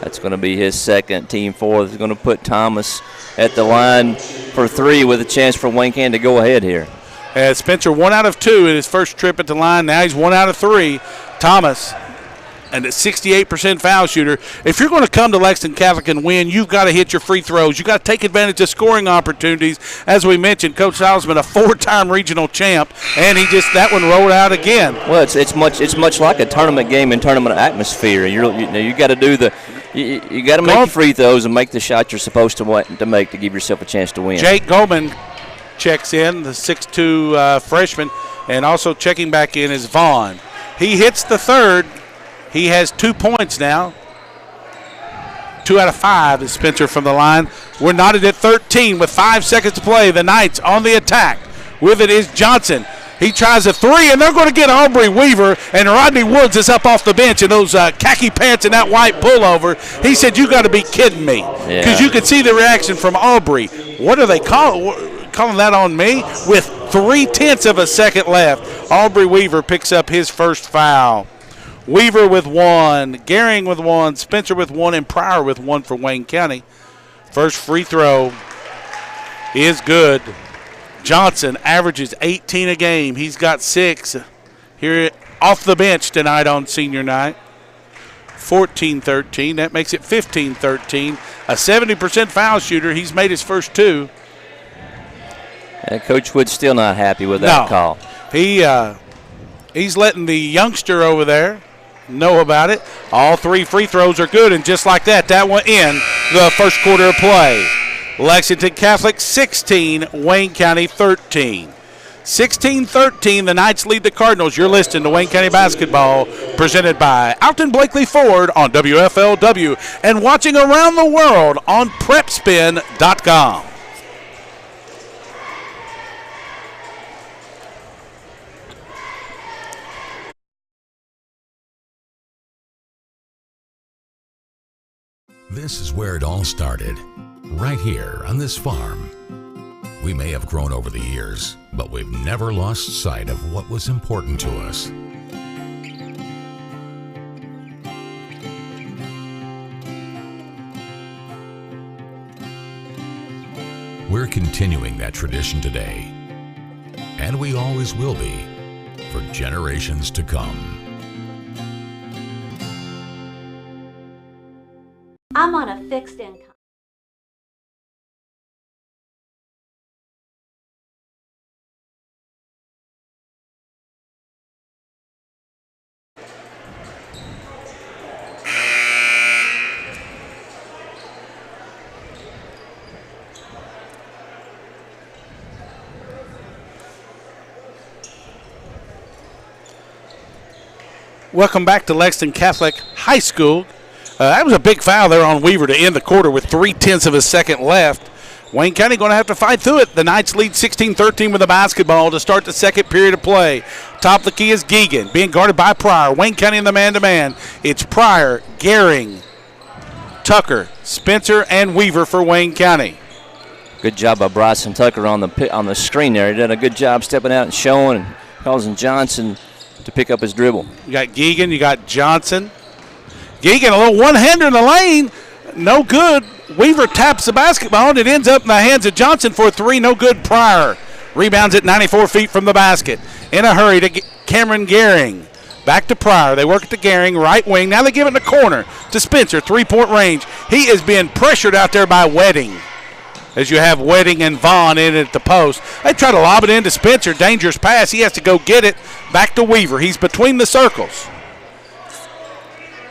Speaker 6: That's going to be his second, team 4. He's going to put Thomas at the line for 3 with a chance for Wayne County to go ahead here.
Speaker 3: As Spencer 1 out of 2 in his first trip at the line. Now he's 1 out of 3. Thomas, and a 68% foul shooter. If you're going to come to Lexington Catholic and win, you've got to hit your free throws. You've got to take advantage of scoring opportunities. As we mentioned, Coach Salzman, a 4-time regional champ, and that one rolled out again.
Speaker 6: Well, it's much like a tournament game and tournament atmosphere. You got to do you got to make your free throws and make the shot you're supposed to make to give yourself a chance to win.
Speaker 3: Jake Goldman checks in, the 6'2 freshman, and also checking back in is Vaughn. He hits the third. He has 2 points now. 2 out of 5 is Spencer from the line. We're knotted at 13 with 5 seconds to play. The Knights on the attack. With it is Johnson. He tries a 3, and they're going to get Aubrey Weaver, and Rodney Woods is up off the bench in those khaki pants and that white pullover. He said, "You got to be kidding me," because you could see the reaction from Aubrey. What are they calling that on me? With 0.3 of a second left, Aubrey Weaver picks up his first foul. Weaver with 1, Gehring with 1, Spencer with 1, and Pryor with 1 for Wayne County. First free throw is good. Johnson averages 18 a game. He's got 6 here off the bench tonight on senior night. 14-13. That makes it 15-13. A 70% foul shooter. He's made his first 2.
Speaker 6: Coach Wood's still not happy with that call.
Speaker 3: He's letting the youngster over there know about it. All 3 free throws are good, and just like that, that went in the first quarter of play. Lexington Catholic 16, Wayne County 13. 16-13, the Knights lead the Cardinals. You're listening to Wayne County Basketball, presented by Alton Blakely Ford on WFLW and watching around the world on PrepSpin.com.
Speaker 21: This is where it all started, right here on this farm. We may have grown over the years, but we've never lost sight of what was important to us. We're continuing that tradition today, and we always will be for generations to come.
Speaker 22: I'm on a fixed income.
Speaker 3: Welcome back to Lexington Catholic High School. That was a big foul there on Weaver to end the quarter with 0.3 of a second left. Wayne County going to have to fight through it. The Knights lead 16-13 with the basketball to start the second period of play. Top of the key is Geegan, being guarded by Pryor. Wayne County in the man-to-man. It's Pryor, Gehring, Tucker, Spencer, and Weaver for Wayne County.
Speaker 6: Good job by Bryson Tucker on the screen there. He did a good job stepping out and showing and causing Johnson to pick up his dribble.
Speaker 3: You got Geegan, you got Johnson. Geegan, a little one-hander in the lane. No good. Weaver taps the basketball, and it ends up in the hands of Johnson for 3. No good. Pryor rebounds it 94 feet from the basket. In a hurry to Cameron Gehring. Back to Pryor. They work it to Gehring, right wing. Now they give it in the corner to Spencer, 3-point range. He is being pressured out there by Wedding, as you have Wedding and Vaughn in at the post. They try to lob it into Spencer. Dangerous pass. He has to go get it. Back to Weaver. He's between the circles.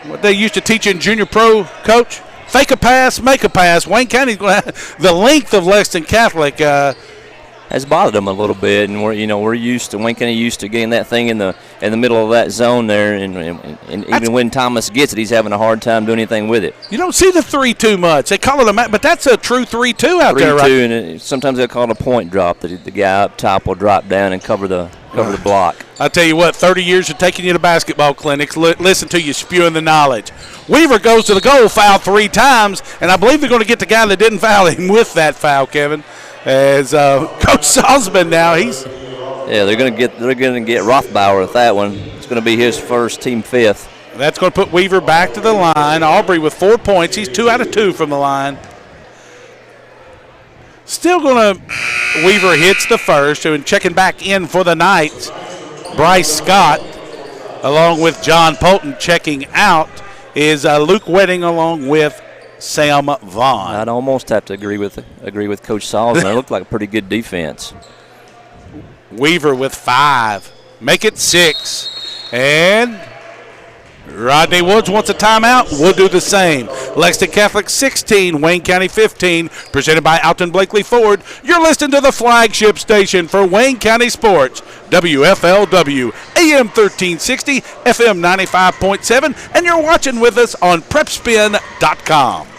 Speaker 3: What they used to teach in junior pro, Coach? Fake a pass, make a pass. Wayne County's going to have the length of Lexington Catholic
Speaker 6: has bothered them a little bit, and we're used to Wayne County used to getting that thing in the middle of that zone there, and even when Thomas gets it, he's having a hard time doing anything with it.
Speaker 3: You don't see the 3 too much. They call it but that's a true 3-2 out there, right?
Speaker 6: 3-2, and sometimes they'll call it a point drop. That the guy up top will drop down and cover the block.
Speaker 3: I tell you what, 30 years of taking you to basketball clinics, listen to you spewing the knowledge. Weaver goes to the goal, foul 3 times, and I believe they're going to get the guy that didn't foul him with that foul, Kevin. As Coach Salzman now,
Speaker 6: they're going to get Rothbauer with that one. It's going to be his first, team 5th.
Speaker 3: That's going to put Weaver back to the line. Aubrey with 4 points. He's 2 out of 2 from the line. Still going to Weaver hits the first, and checking back in for the Knights, Bryce Scott, along with John Polton. Checking out is Luke Wedding, along with Sam Vaughn.
Speaker 6: I'd almost have to agree with Coach Salzman. It looked like a pretty good defense.
Speaker 3: Weaver with 5. Make it 6. And Rodney Woods wants a timeout. We'll do the same. Lexington Catholic 16, Wayne County 15. Presented by Alton Blakely Ford. You're listening to the flagship station for Wayne County Sports. WFLW, AM 1360, FM 95.7. And you're watching with us on PrepSpin.com.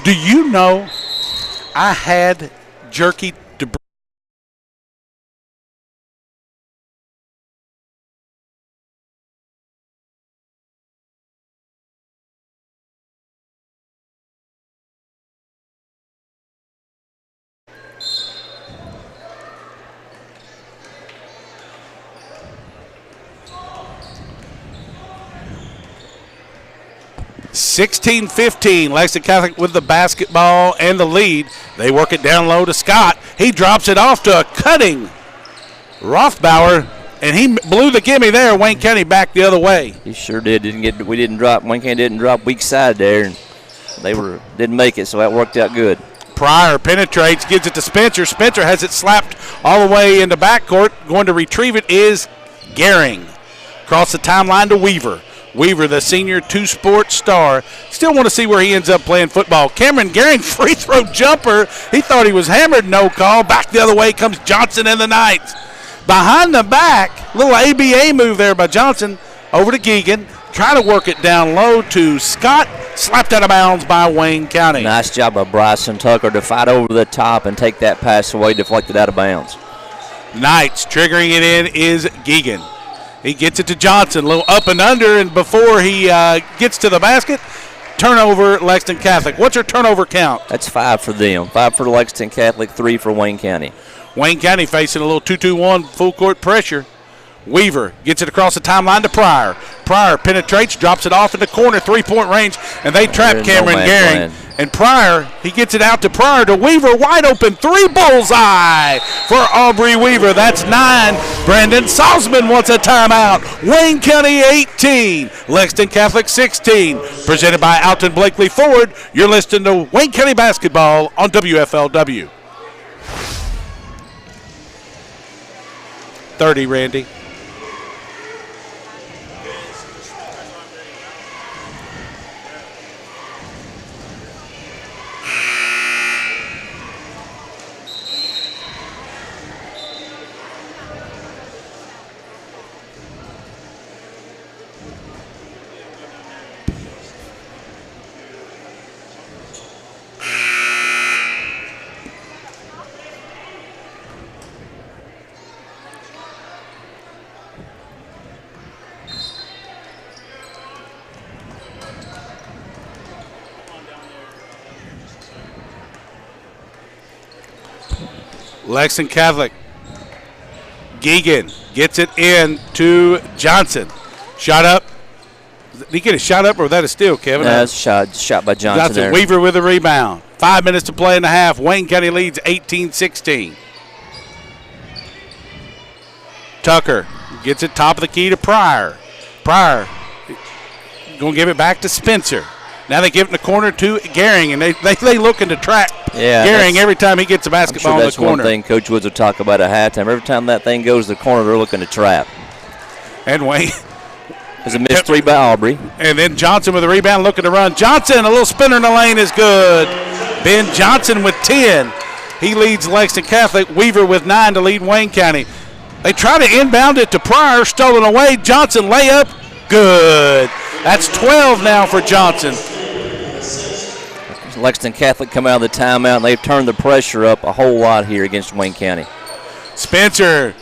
Speaker 3: Do you know I had jerky debris? (16-15). Lexington Catholic with the basketball and the lead. They work it down low to Scott. He drops it off to a cutting Rothbauer, and he blew the gimme there. Wayne County back the other way.
Speaker 6: He sure did. Wayne County didn't drop weak side there, and they didn't make it, so that worked out good.
Speaker 3: Pryor penetrates, gives it to Spencer. Spencer has it slapped all the way into backcourt. Going to retrieve it is Gehring. Across the timeline to Weaver. Weaver, the senior two-sport star. Still want to see where he ends up playing football. Cameron Gehring, free throw jumper. He thought he was hammered, no call. Back the other way comes Johnson and the Knights. Behind the back, little ABA move there by Johnson. Over to Geegan. Try to work it down low to Scott. Slapped out of bounds by Wayne County.
Speaker 6: Nice job by Bryson Tucker to fight over the top and take that pass away, deflected out of bounds.
Speaker 3: Knights triggering it in is Geegan. He gets it to Johnson, a little up and under, and before he gets to the basket, turnover Lexington Catholic. What's your turnover count?
Speaker 6: That's 5 for them. 5 for Lexington Catholic, 3 for Wayne County.
Speaker 3: Wayne County facing a little 2-2-1 full court pressure. Weaver gets it across the timeline to Pryor. Pryor penetrates, drops it off in the corner, 3-point range, and they trap Cameron Gehring. And Pryor, he gets it out to Pryor to Weaver, wide open, 3 bullseye for Aubrey Weaver. That's 9. Brandon Salzman wants a timeout. Wayne County 18, Lexington Catholic 16. Presented by Alton Blakely Ford. You're listening to Wayne County basketball on WFLW. 30, Randy. Lexington Catholic. Geegan gets it in to Johnson. Shot up. Did he get a shot up or was that a steal, Kevin?
Speaker 6: That's shot by Johnson there.
Speaker 3: Weaver with the rebound. 5 minutes to play in the half. Wayne County leads 18-16. Tucker gets it top of the key to Pryor. Pryor going to give it back to Spencer. Now they give it in the corner to Gehring, and they looking to trap Gehring every time he gets the basketball in the corner.
Speaker 6: That's one thing Coach Woods will talk about at halftime. Every time that thing goes to the corner, they're looking to trap.
Speaker 3: And Wayne.
Speaker 6: There's a missed three by Aubrey.
Speaker 3: And then Johnson with the rebound looking to run. Johnson, a little spinner in the lane is good. Ben Johnson with 10. He leads Lexington Catholic. Weaver with 9 to lead Wayne County. They try to inbound it to Pryor, stolen away. Johnson layup, good. That's 12 now for Johnson.
Speaker 6: Lexington Catholic come out of the timeout, and they've turned the pressure up a whole lot here against Wayne County.
Speaker 3: Spencer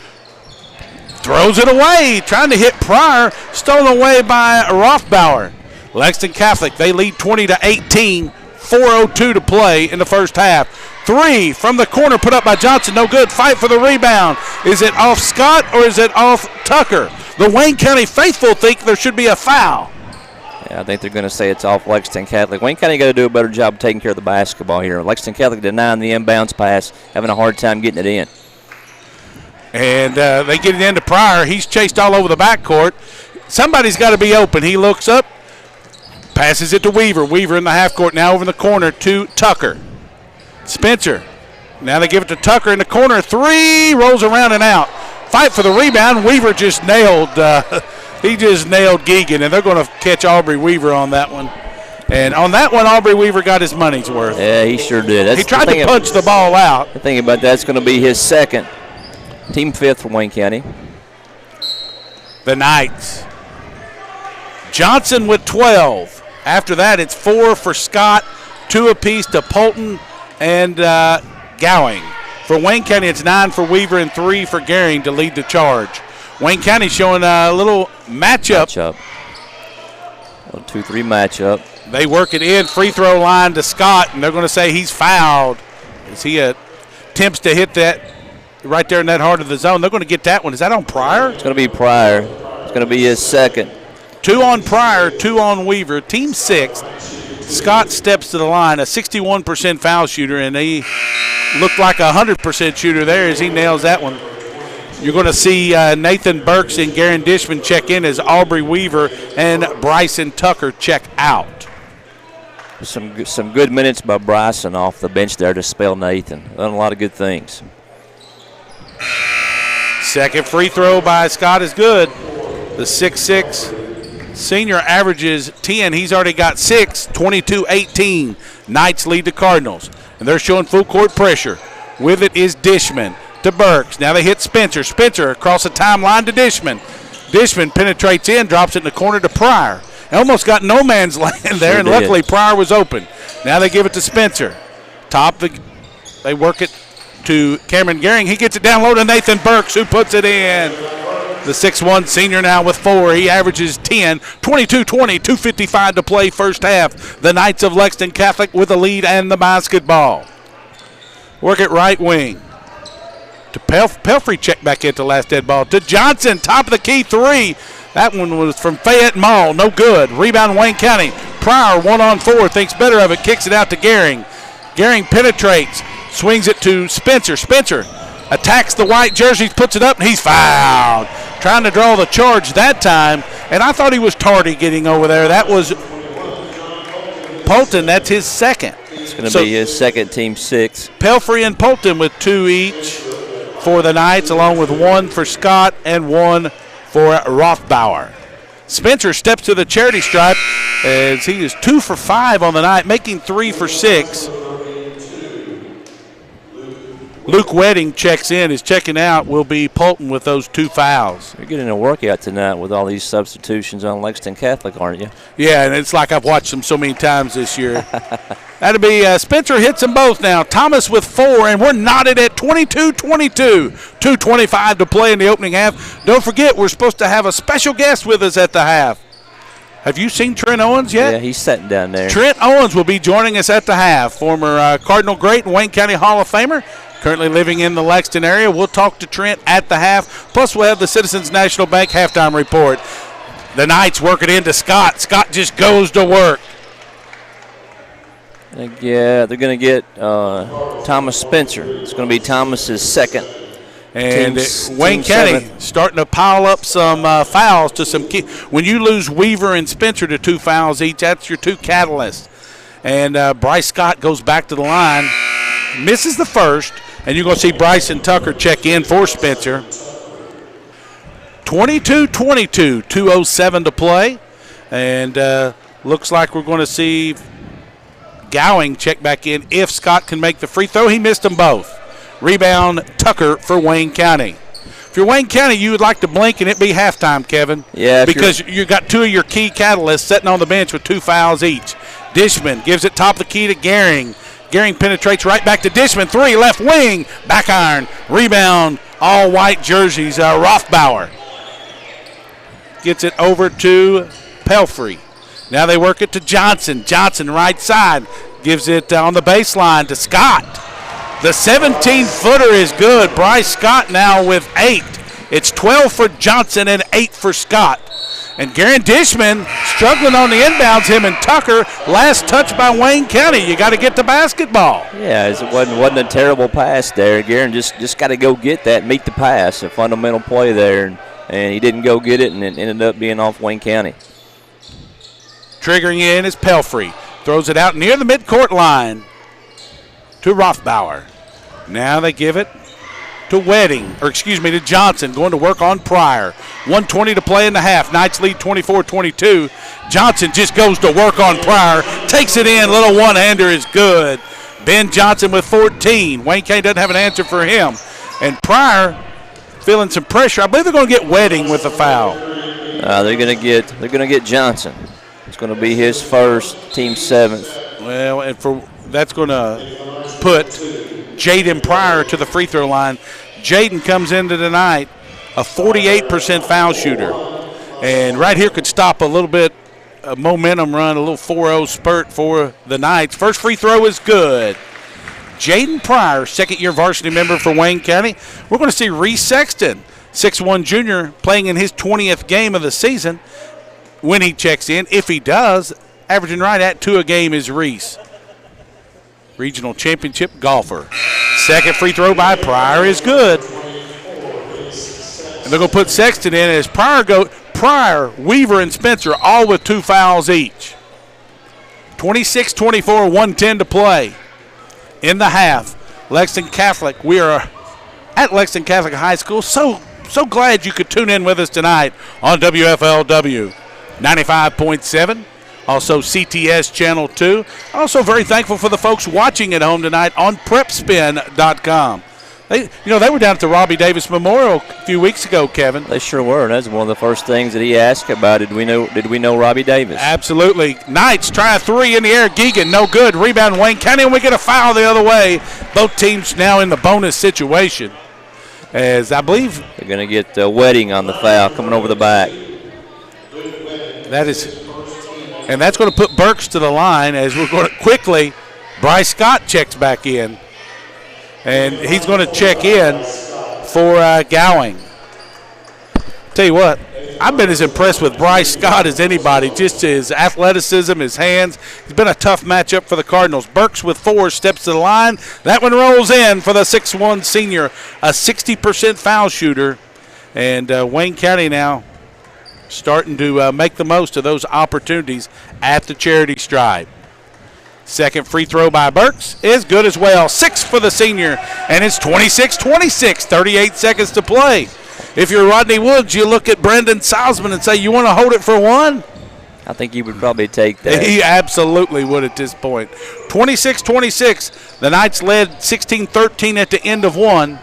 Speaker 3: throws it away, trying to hit Pryor, stolen away by Rothbauer. Lexington Catholic, they lead 20-18, 4:02 to play in the first half. 3 from the corner put up by Johnson, no good. Fight for the rebound. Is it off Scott or is it off Tucker? The Wayne County faithful think there should be a foul.
Speaker 6: Yeah, I think they're going to say it's off Lexington Catholic. Wayne County got to do a better job of taking care of the basketball here. Lexington Catholic denying the inbounds pass, having a hard time getting it in.
Speaker 3: And they get it into Pryor. He's chased all over the backcourt. Somebody's got to be open. He looks up, passes it to Weaver. Weaver in the half court, now over in the corner to Tucker. Spencer. Now they give it to Tucker in the corner. 3, rolls around and out. Fight for the rebound. Weaver just nailed Geegan, and they're going to catch Aubrey Weaver on that one. And on that one, Aubrey Weaver got his money's worth.
Speaker 6: Yeah, he sure did.
Speaker 3: He tried to punch the ball out.
Speaker 6: The thing about that's going to be his second. Team 5th for Wayne County.
Speaker 3: The Knights. Johnson with 12. After that, it's 4 for Scott, 2 apiece to Polton and Gowing. For Wayne County, it's 9 for Weaver and 3 for Gehring to lead the charge. Wayne County showing a little matchup.
Speaker 6: A 2-3 matchup.
Speaker 3: They work it in, free throw line to Scott, and they're going to say he's fouled as he attempts to hit that right there in that heart of the zone. They're going to get that one. Is that on Pryor?
Speaker 6: It's going to be Pryor. It's going to be his second.
Speaker 3: 2 on Pryor, 2 on Weaver. Team 6th. Scott steps to the line, a 61% foul shooter, and he looked like a 100% shooter there as he nails that one. You're going to see Nathan Burks and Garen Dishman check in as Aubrey Weaver and Bryson Tucker check out.
Speaker 6: Some good minutes by Bryson off the bench there to spell Nathan. Done a lot of good things.
Speaker 3: Second free throw by Scott is good. The 6'6" senior averages 10. He's already got 6, 22-18. Knights lead the Cardinals, and they're showing full court pressure. With it is Dishman to Burks. Now they hit Spencer. Spencer across the timeline to Dishman. Dishman penetrates in, drops it in the corner to Pryor. Almost got no man's land there, and luckily Pryor was open. Now they give it to Spencer. They work it to Cameron Gehring. He gets it down low to Nathan Burks, who puts it in. The 6'1 senior now with 4. He averages 10, 22-20, 2:55 to play first half. The Knights of Lexington Catholic with the lead and the basketball. Work it right wing. To Pelfrey, check back into last dead ball. To Johnson, top of the key 3. That one was from Fayette Mall, no good. Rebound Wayne County. Pryor 1-on-4, thinks better of it, kicks it out to Gehring. Gehring penetrates, swings it to Spencer. Spencer attacks the white jerseys, puts it up, and he's fouled. Trying to draw the charge that time, and I thought he was tardy getting over there. That was Polton. That's his second.
Speaker 6: It's going to be his second, team 6.
Speaker 3: Pelfrey and Polton with 2 each for the Knights, along with 1 for Scott and 1 for Rothbauer. Spencer steps to the charity stripe as he is 2 for 5 on the night, making 3 for 6. Luke Wedding checks in. His checking out will be Polton with those 2 fouls.
Speaker 6: You're getting a workout tonight with all these substitutions on Lexington Catholic, aren't you? Yeah,
Speaker 3: and it's like I've watched them so many times this year. That'll be Spencer hits them both now. Thomas with 4, and we're knotted at 22-22. 2:25 to play in the opening half. Don't forget, we're supposed to have a special guest with us at the half. Have you seen Trent Owens yet?
Speaker 6: Yeah, he's sitting down there.
Speaker 3: Trent Owens will be joining us at the half. Former Cardinal great and Wayne County Hall of Famer. currently living in the Lexington area. We'll talk to Trent at the half. Plus, we'll have the Citizens National Bank halftime report. The Knights work it into Scott. Scott just goes to work.
Speaker 6: Yeah, they're going to get Thomas Spencer. It's going to be Thomas's second.
Speaker 3: And Wayne County starting to pile up some fouls to some key. When you lose Weaver and Spencer to 2 fouls each, that's your 2 catalysts. And Bryce Scott goes back to the line, misses the first, and you're going to see Bryson Tucker check in for Spencer. 22-22, 2:07 to play. And looks like we're going to see Gowing check back in if Scott can make the free throw. He missed them both. Rebound, Tucker for Wayne County. If you're Wayne County, you would like to blink and it be halftime, Kevin.
Speaker 6: Yeah.
Speaker 3: Because you got 2 of your key catalysts sitting on the bench with 2 fouls each. Dishman gives it top of the key to Gehring. Gehring penetrates right back to Dishman. 3, left wing, back iron. Rebound, all white jerseys, Rothbauer. Gets it over to Pelfrey. Now they work it to Johnson. Johnson right side. Gives it on the baseline to Scott. The 17-footer is good. Bryce Scott now with 8. It's 12 for Johnson and 8 for Scott. And Garen Dishman struggling on the inbounds, him and Tucker. Last touch by Wayne County. You got to get the basketball.
Speaker 6: Yeah, it wasn't a terrible pass there. Garen just got to go get that, meet the pass, a fundamental play there. And he didn't go get it, and it ended up being off Wayne County.
Speaker 3: Triggering in is Pelfrey. Throws it out near the midcourt line to Rothbauer. Now they give it to to Johnson, going to work on Pryor. 1:20 to play in the half. Knights lead 24-22. Johnson just goes to work on Pryor. Takes it in. Little one-hander is good. Ben Johnson with 14. Wayne County doesn't have an answer for him. And Pryor feeling some pressure. I believe they're going to get Wedding with a foul.
Speaker 6: They're going to get Johnson. It's going to be his first, team 7th.
Speaker 3: Well, and that's going to put Jaden Pryor to the free throw line. Jaden comes into tonight a 48% foul shooter. And right here could stop a little bit of momentum run, a little 4-0 spurt for the Knights. First free throw is good. Jaden Pryor, second-year varsity member for Wayne County. We're going to see Reese Sexton, 6'1 junior, playing in his 20th game of the season. When he checks in, if he does, averaging right at 2 a game is Reese. Regional championship golfer. Second free throw by Pryor is good. And they're going to put Sexton in as Pryor, Weaver, and Spencer all with 2 fouls each. 26-24, 1:10 to play in the half. Lexington Catholic, we are at Lexington Catholic High School. So glad you could tune in with us tonight on WFLW 95.7. Also CTS Channel 2. Also very thankful for the folks watching at home tonight on PrepSpin.com. They were down at the Robbie Davis Memorial a few weeks ago, Kevin.
Speaker 6: They sure were. That's one of the first things that he asked about. Did we know Robbie Davis?
Speaker 3: Absolutely. Knights try a 3 in the air. Geegan, no good. Rebound Wayne County, and we get a foul the other way. Both teams now in the bonus situation. As I believe
Speaker 6: they're going to get Wedding on the foul coming over the back.
Speaker 3: And that's going to put Burks to the line as we're going to quickly. Bryce Scott checks back in. And he's going to check in for Gowing. Tell you what, I've been as impressed with Bryce Scott as anybody, just his athleticism, his hands. It's been a tough matchup for the Cardinals. Burks with 4 steps to the line. That one rolls in for the 6'1 senior, a 60% foul shooter. And Wayne County now starting to make the most of those opportunities at the charity stripe. Second free throw by Burks is good as well. 6 for the senior, and it's 26-26, 38 seconds to play. If you're Rodney Woods, you look at Brendan Salzman and say, you want to hold it for 1?
Speaker 6: I think he would probably take that.
Speaker 3: He absolutely would at this point. 26-26, the Knights led 16-13 at the end of 1.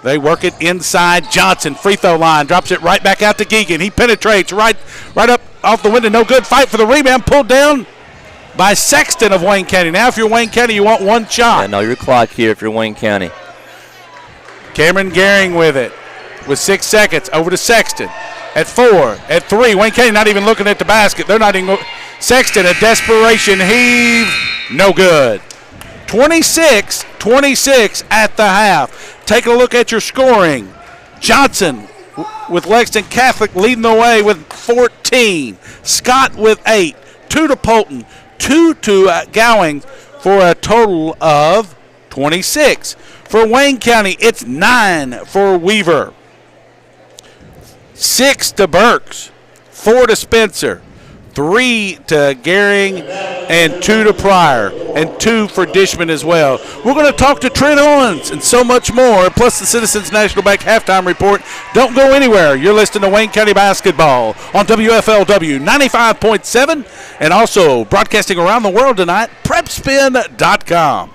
Speaker 3: They work it inside. Johnson, free throw line, drops it right back out to Geegan. He penetrates right up off the window. No good. Fight for the rebound. Pulled down by Sexton of Wayne County. Now if you're Wayne County, you want 1 shot.
Speaker 6: Yeah, no, your clock here if you're Wayne County.
Speaker 3: Cameron Gehring with it. With 6 seconds, over to Sexton. At 4, at 3. Wayne County not even looking at the basket. They're not even. Sexton, a desperation heave. No good. 26 26 at the half. Take a look at your scoring. Johnson with Lexington Catholic leading the way with 14. Scott with 8. 2 to Polton. 2 to Gowing for a total of 26. For Wayne County, it's 9 for Weaver. 6 to Burks. 4 to Spencer. 3 to Gehring, and 2 to Pryor, and 2 for Dishman as well. We're going to talk to Trent Owens and so much more, plus the Citizens National Bank halftime report. Don't go anywhere. You're listening to Wayne County Basketball on WFLW 95.7, and also broadcasting around the world tonight, PrepSpin.com.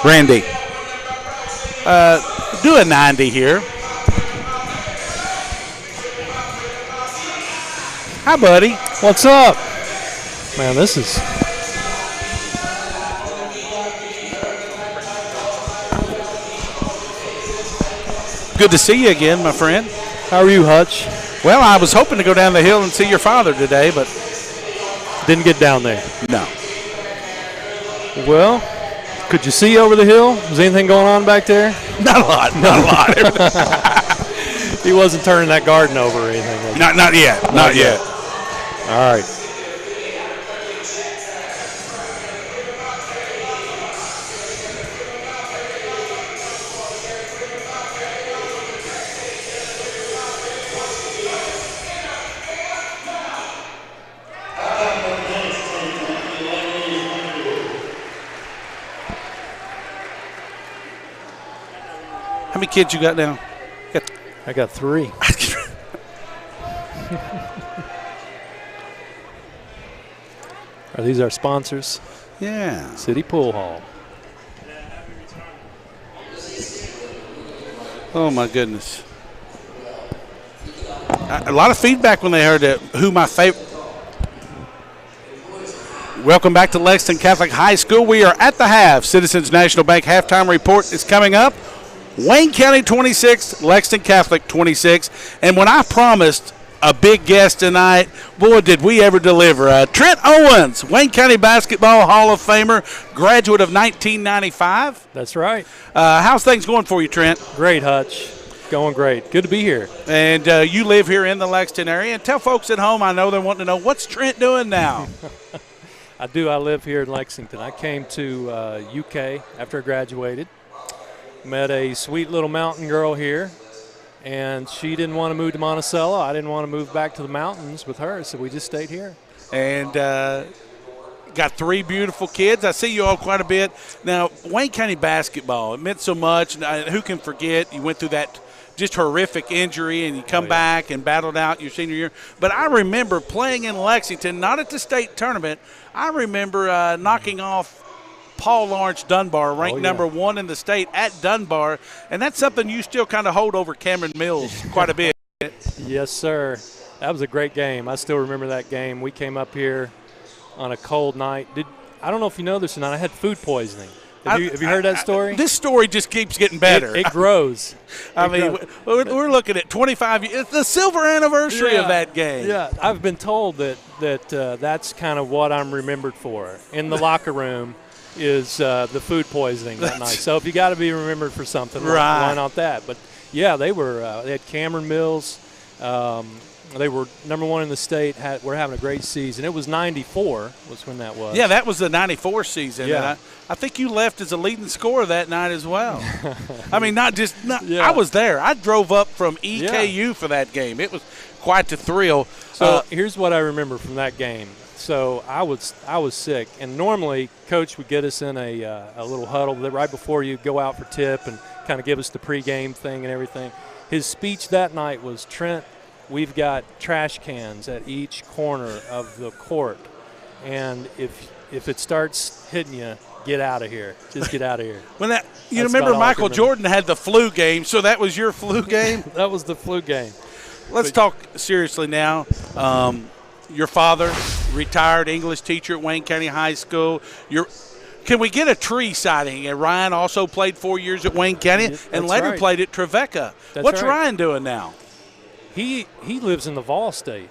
Speaker 3: Randy. Do a 90 here. Hi, buddy.
Speaker 4: What's up? Man, this is...
Speaker 3: Good to see you again, my friend.
Speaker 4: How are you, Hutch?
Speaker 3: Well, I was hoping to go down the hill and see your father today, but...
Speaker 4: Didn't get down there.
Speaker 3: No.
Speaker 4: Well... Could you see over the hill? Was anything going on back there?
Speaker 3: Not a lot. Not a lot.
Speaker 4: He wasn't turning that garden over or anything.
Speaker 3: Not yet. Not yet.
Speaker 4: All right.
Speaker 3: How many kids you got now?
Speaker 4: I got 3. Are these our sponsors?
Speaker 3: Yeah.
Speaker 4: City Pool Hall.
Speaker 3: Oh, my goodness. A lot of feedback when they heard who my favorite. Welcome back to Lexington Catholic High School. We are at the half. Citizens National Bank halftime report is coming up. Wayne County 26, Lexington Catholic 26. And when I promised a big guest tonight, boy, did we ever deliver. Trent Owens, Wayne County Basketball Hall of Famer, graduate of 1995.
Speaker 4: That's right.
Speaker 3: How's things going for you, Trent?
Speaker 4: Great, Hutch. Going great. Good to be here.
Speaker 3: And you live here in the Lexington area. And tell folks at home, I know they're wanting to know, what's Trent doing now?
Speaker 4: I do. I live here in Lexington. I came to UK after I graduated. Met a sweet little mountain girl here, and she didn't want to move to Monticello. I didn't want to move back to the mountains with her, so we just stayed here.
Speaker 3: And got 3 beautiful kids. I see you all quite a bit. Now, Wayne County basketball, it meant so much. Who can forget? You went through that just horrific injury, and you come back and battled out your senior year. But I remember playing in Lexington, not at the state tournament. I remember knocking off Paul Lawrence Dunbar, ranked number 1 in the state at Dunbar, and that's something you still kind of hold over Cameron Mills quite a bit.
Speaker 4: Yes, sir. That was a great game. I still remember that game. We came up here on a cold night. I don't know if you know this or not. I had food poisoning. Have you heard that story?
Speaker 3: This story just keeps getting better.
Speaker 4: It grows.
Speaker 3: We're looking at 25 years. It's the silver anniversary of that game.
Speaker 4: Yeah, I've been told that's kind of what I'm remembered for in the locker room. Is the food poisoning that night. So if you got to be remembered for something, why not that? But, yeah, they had Cameron Mills. They were number 1 in the state. We're having a great season. It was 94 was when that was.
Speaker 3: Yeah, that was the 94 season.
Speaker 4: Yeah.
Speaker 3: And I think you left as a leading scorer that night as well. I mean, I was there. I drove up from EKU for that game. It was quite the thrill.
Speaker 4: So here's what I remember from that game. So I was sick, and normally Coach would get us in a little huddle right before you go out for tip and kind of give us the pregame thing and everything. His speech that night was, Trent, we've got trash cans at each corner of the court, and if it starts hitting you, get out of here. Just get out of here.
Speaker 3: You remember Michael Jordan had the flu game, so that was your flu game?
Speaker 4: That was the flu game.
Speaker 3: Let's talk seriously now. Your father, retired English teacher at Wayne County High School. Can we get a tree sighting? And Ryan also played 4 years at Wayne County and later played at Trevecca. What's Ryan doing now?
Speaker 4: He lives in the Vol State.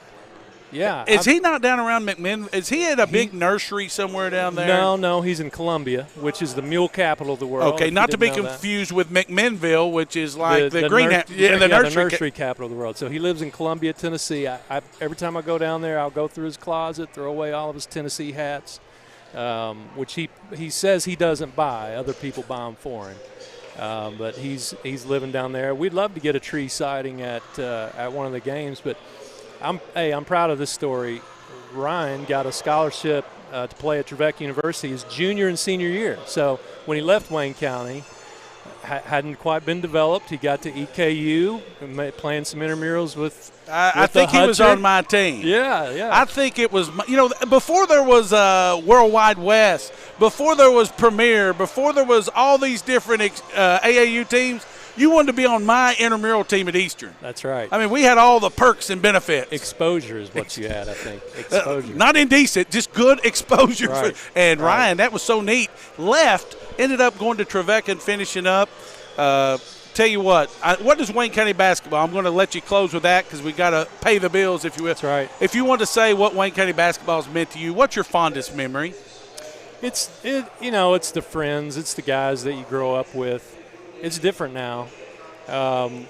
Speaker 4: Yeah.
Speaker 3: Is he not down around McMinn? Is he at a big nursery somewhere down there?
Speaker 4: No, he's in Columbia, which is the mule capital of the world.
Speaker 3: Okay, not to be confused with McMinnville, which is like the
Speaker 4: nursery capital of the world. So he lives in Columbia, Tennessee. Every time I go down there, I'll go through his closet, throw away all of his Tennessee hats, which he says he doesn't buy. Other people buy them for him. But he's living down there. We'd love to get a tree sighting at one of the games, but I'm proud of this story. Ryan got a scholarship to play at Trevecca University his junior and senior year. So when he left Wayne County, hadn't quite been developed. He got to EKU, playing some intramurals with
Speaker 3: I think he was on my team.
Speaker 4: Yeah.
Speaker 3: I think it was, before there was Worldwide West, before there was Premier, before there was all these different AAU teams, you wanted to be on my intramural team at Eastern.
Speaker 4: That's right.
Speaker 3: I mean, we had all the perks and benefits.
Speaker 4: Exposure is what you had, I think. Exposure.
Speaker 3: Not indecent, just good exposure.
Speaker 4: Right.
Speaker 3: And Ryan, that was so neat. Left, ended up going to Trevecca and finishing up. Tell you what does Wayne County basketball? I'm going to let you close with that because we got to pay the bills, if you will.
Speaker 4: That's right.
Speaker 3: If you want to say what Wayne County basketball has meant to you, what's your fondest memory?
Speaker 4: It's the friends, it's the guys that you grow up with. It's different now.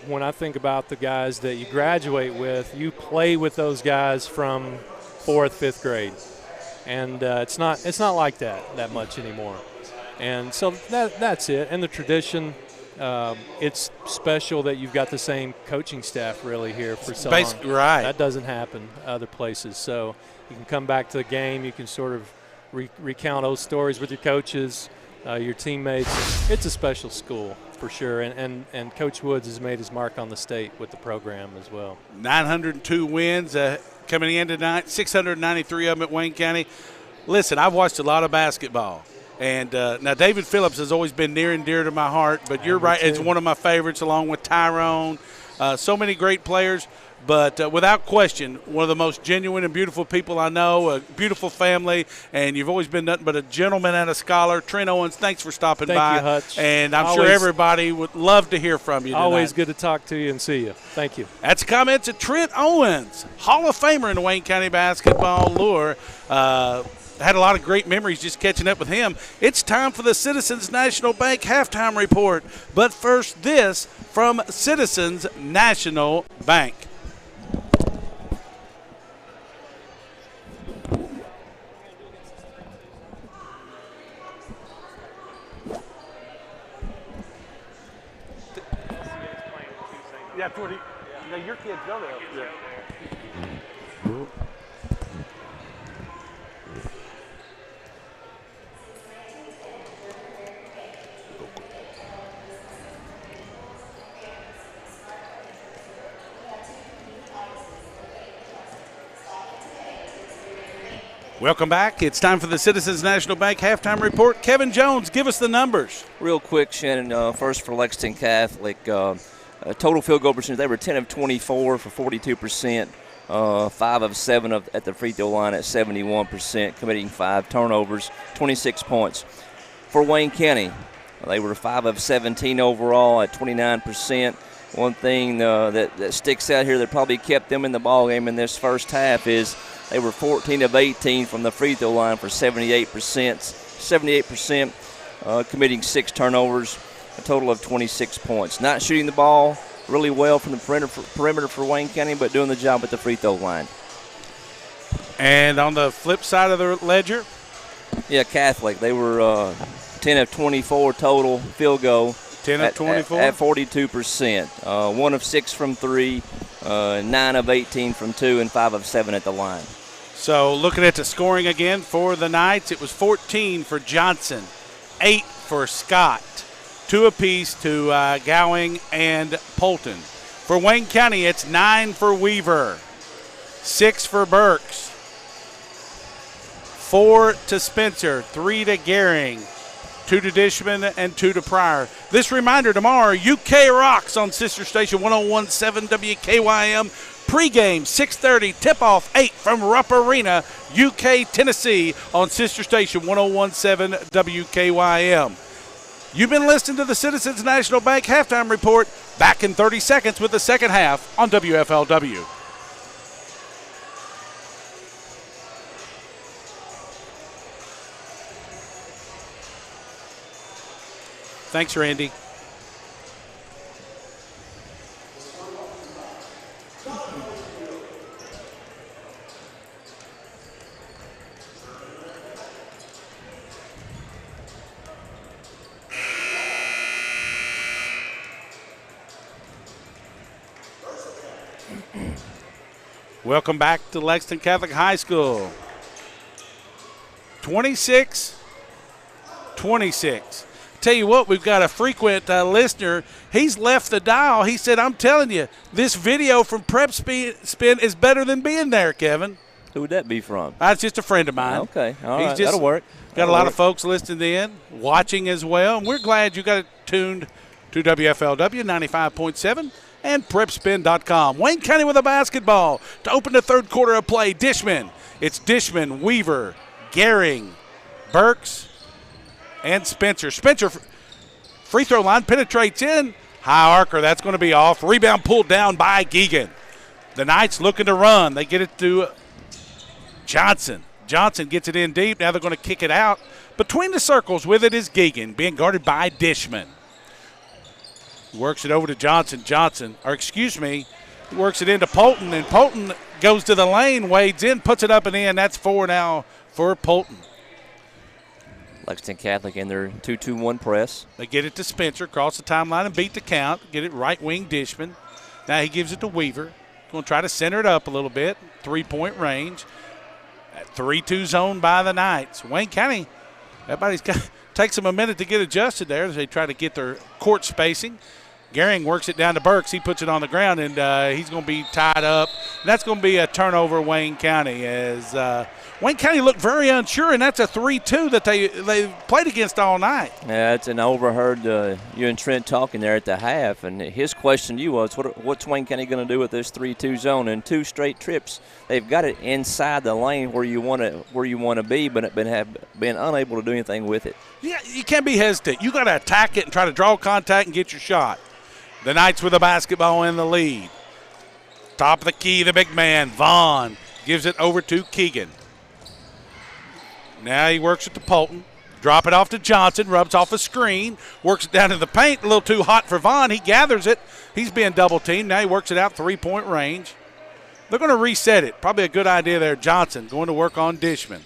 Speaker 4: When I think about the guys that you graduate with, you play with those guys from 4th, 5th grade, and it's not like that much anymore. And so that's it. And the tradition, it's special that you've got the same coaching staff really here for so long.
Speaker 3: Right.
Speaker 4: That doesn't happen other places. So you can come back to the game. You can sort of recount those stories with your coaches, your teammates. It's a special school for sure, and Coach Woods has made his mark on the state with the program as well.
Speaker 3: 902 wins coming in tonight, 693 of them at Wayne County. Listen, I've watched a lot of basketball, and now David Phillips has always been near and dear to my heart, but you're right, it's one of my favorites along with Tyrone. So many great players. But without question, one of the most genuine and beautiful people I know, a beautiful family, and you've always been nothing but a gentleman and a scholar. Trent Owens, thanks for stopping by.
Speaker 4: Thank you, Hutch.
Speaker 3: And I'm sure everybody would love to hear from you tonight.
Speaker 4: Always good to talk to you and see you. Thank you.
Speaker 3: That's comments of Trent Owens, Hall of Famer in the Wayne County basketball lure. Had a lot of great memories just catching up with him. It's time for the Citizens National Bank halftime report. But first, this from Citizens National Bank. Yeah, your kids go there. Yeah. Welcome back. It's time for the Citizens National Bank halftime report. Kevin Jones, give us the numbers.
Speaker 6: Real quick, Shannon, first for Lexington Catholic. Total field goal percentage, they were 10 of 24 for 42%, 5 of 7 at the free throw line at 71%, committing 5 turnovers, 26 points. For Wayne County, they were 5 of 17 overall at 29%. One thing that sticks out here that probably kept them in the ballgame in this first half is they were 14 of 18 from the free throw line for 78%, committing 6 turnovers, a total of 26 points. Not shooting the ball really well from the perimeter for Wayne County, but doing the job at the free throw line.
Speaker 3: And on the flip side of the ledger?
Speaker 6: Yeah, Catholic. They were 10 of 24 total field goal.
Speaker 3: 10 of 24?
Speaker 6: At 42%. 1 of 6 from 3, 9 of 18 from 2, and 5 of 7 at the line.
Speaker 3: So looking at the scoring again for the Knights, it was 14 for Johnson, 8 for Scott, 2 apiece to Gowing and Polton. For Wayne County, it's 9 for Weaver, 6 for Burks, 4 to Spencer, 3 to Gehring, 2 to Dishman, and 2 to Pryor. This reminder, tomorrow, UK Rocks on Sister Station 101.7 WKYM. Pregame, 6:30, tip-off 8 from Rupp Arena, UK, Tennessee, on Sister Station 101.7 WKYM. You've been listening to the Citizens National Bank halftime report. Back in 30 seconds with the second half on WFLW. Thanks, Randy. Welcome back to Lexington Catholic High School. 26-26. Tell you what, we've got a frequent listener. He's left the dial. He said, I'm telling you, this video from PrepSpin is better than being there, Kevin.
Speaker 6: Who would that be from?
Speaker 3: That's just a friend of mine.
Speaker 6: Okay, all right, that'll work.
Speaker 3: Got a lot of folks listening in, watching as well, and we're glad you got it tuned to WFLW 95.7 and PrepSpin.com. Wayne County with a basketball to open the third quarter of play. Dishman. It's Dishman, Weaver, Gehring, Burks, and Spencer. Spencer, free throw line, penetrates in. High arcer, that's going to be off. Rebound pulled down by Geegan. The Knights looking to run. They get it to Johnson. Johnson gets it in deep. Now they're going to kick it out. Between the circles with it is Geegan, being guarded by Dishman. Works it over to Johnson. Works it into Polton, and Polton goes to the lane, wades in, puts it up and in. That's 4 now for Polton.
Speaker 6: Lexington Catholic in their 2-2-1 press.
Speaker 3: They get it to Spencer, cross the timeline and beat the count. Get it right wing Dishman. Now he gives it to Weaver. Going to try to center it up a little bit. 3-point range. That 3-2 zone by the Knights. Wayne County, everybody's got takes them a minute to get adjusted there as they try to get their court spacing. Gehring works it down to Burks. He puts it on the ground, and he's going to be tied up. And that's going to be a turnover, Wayne County, as Wayne County looked very unsure, and that's a 3-2 that they played against all night.
Speaker 6: Yeah, I overheard you and Trent talking there at the half, and his question to you was, what's Wayne County going to do with this 3-2 zone? And 2 straight trips, they've got it inside the lane where you want to be, but have been unable to do anything with it.
Speaker 3: Yeah, you can't be hesitant. You got to attack it and try to draw contact and get your shot. The Knights with the basketball in the lead. Top of the key, the big man, Vaughn, gives it over to Keegan. Now he works it to Polton. Drop it off to Johnson, rubs off a screen, works it down in the paint, a little too hot for Vaughn. He gathers it. He's being double-teamed. Now he works it out 3-point range. They're going to reset it. Probably a good idea there. Johnson going to work on Dishman.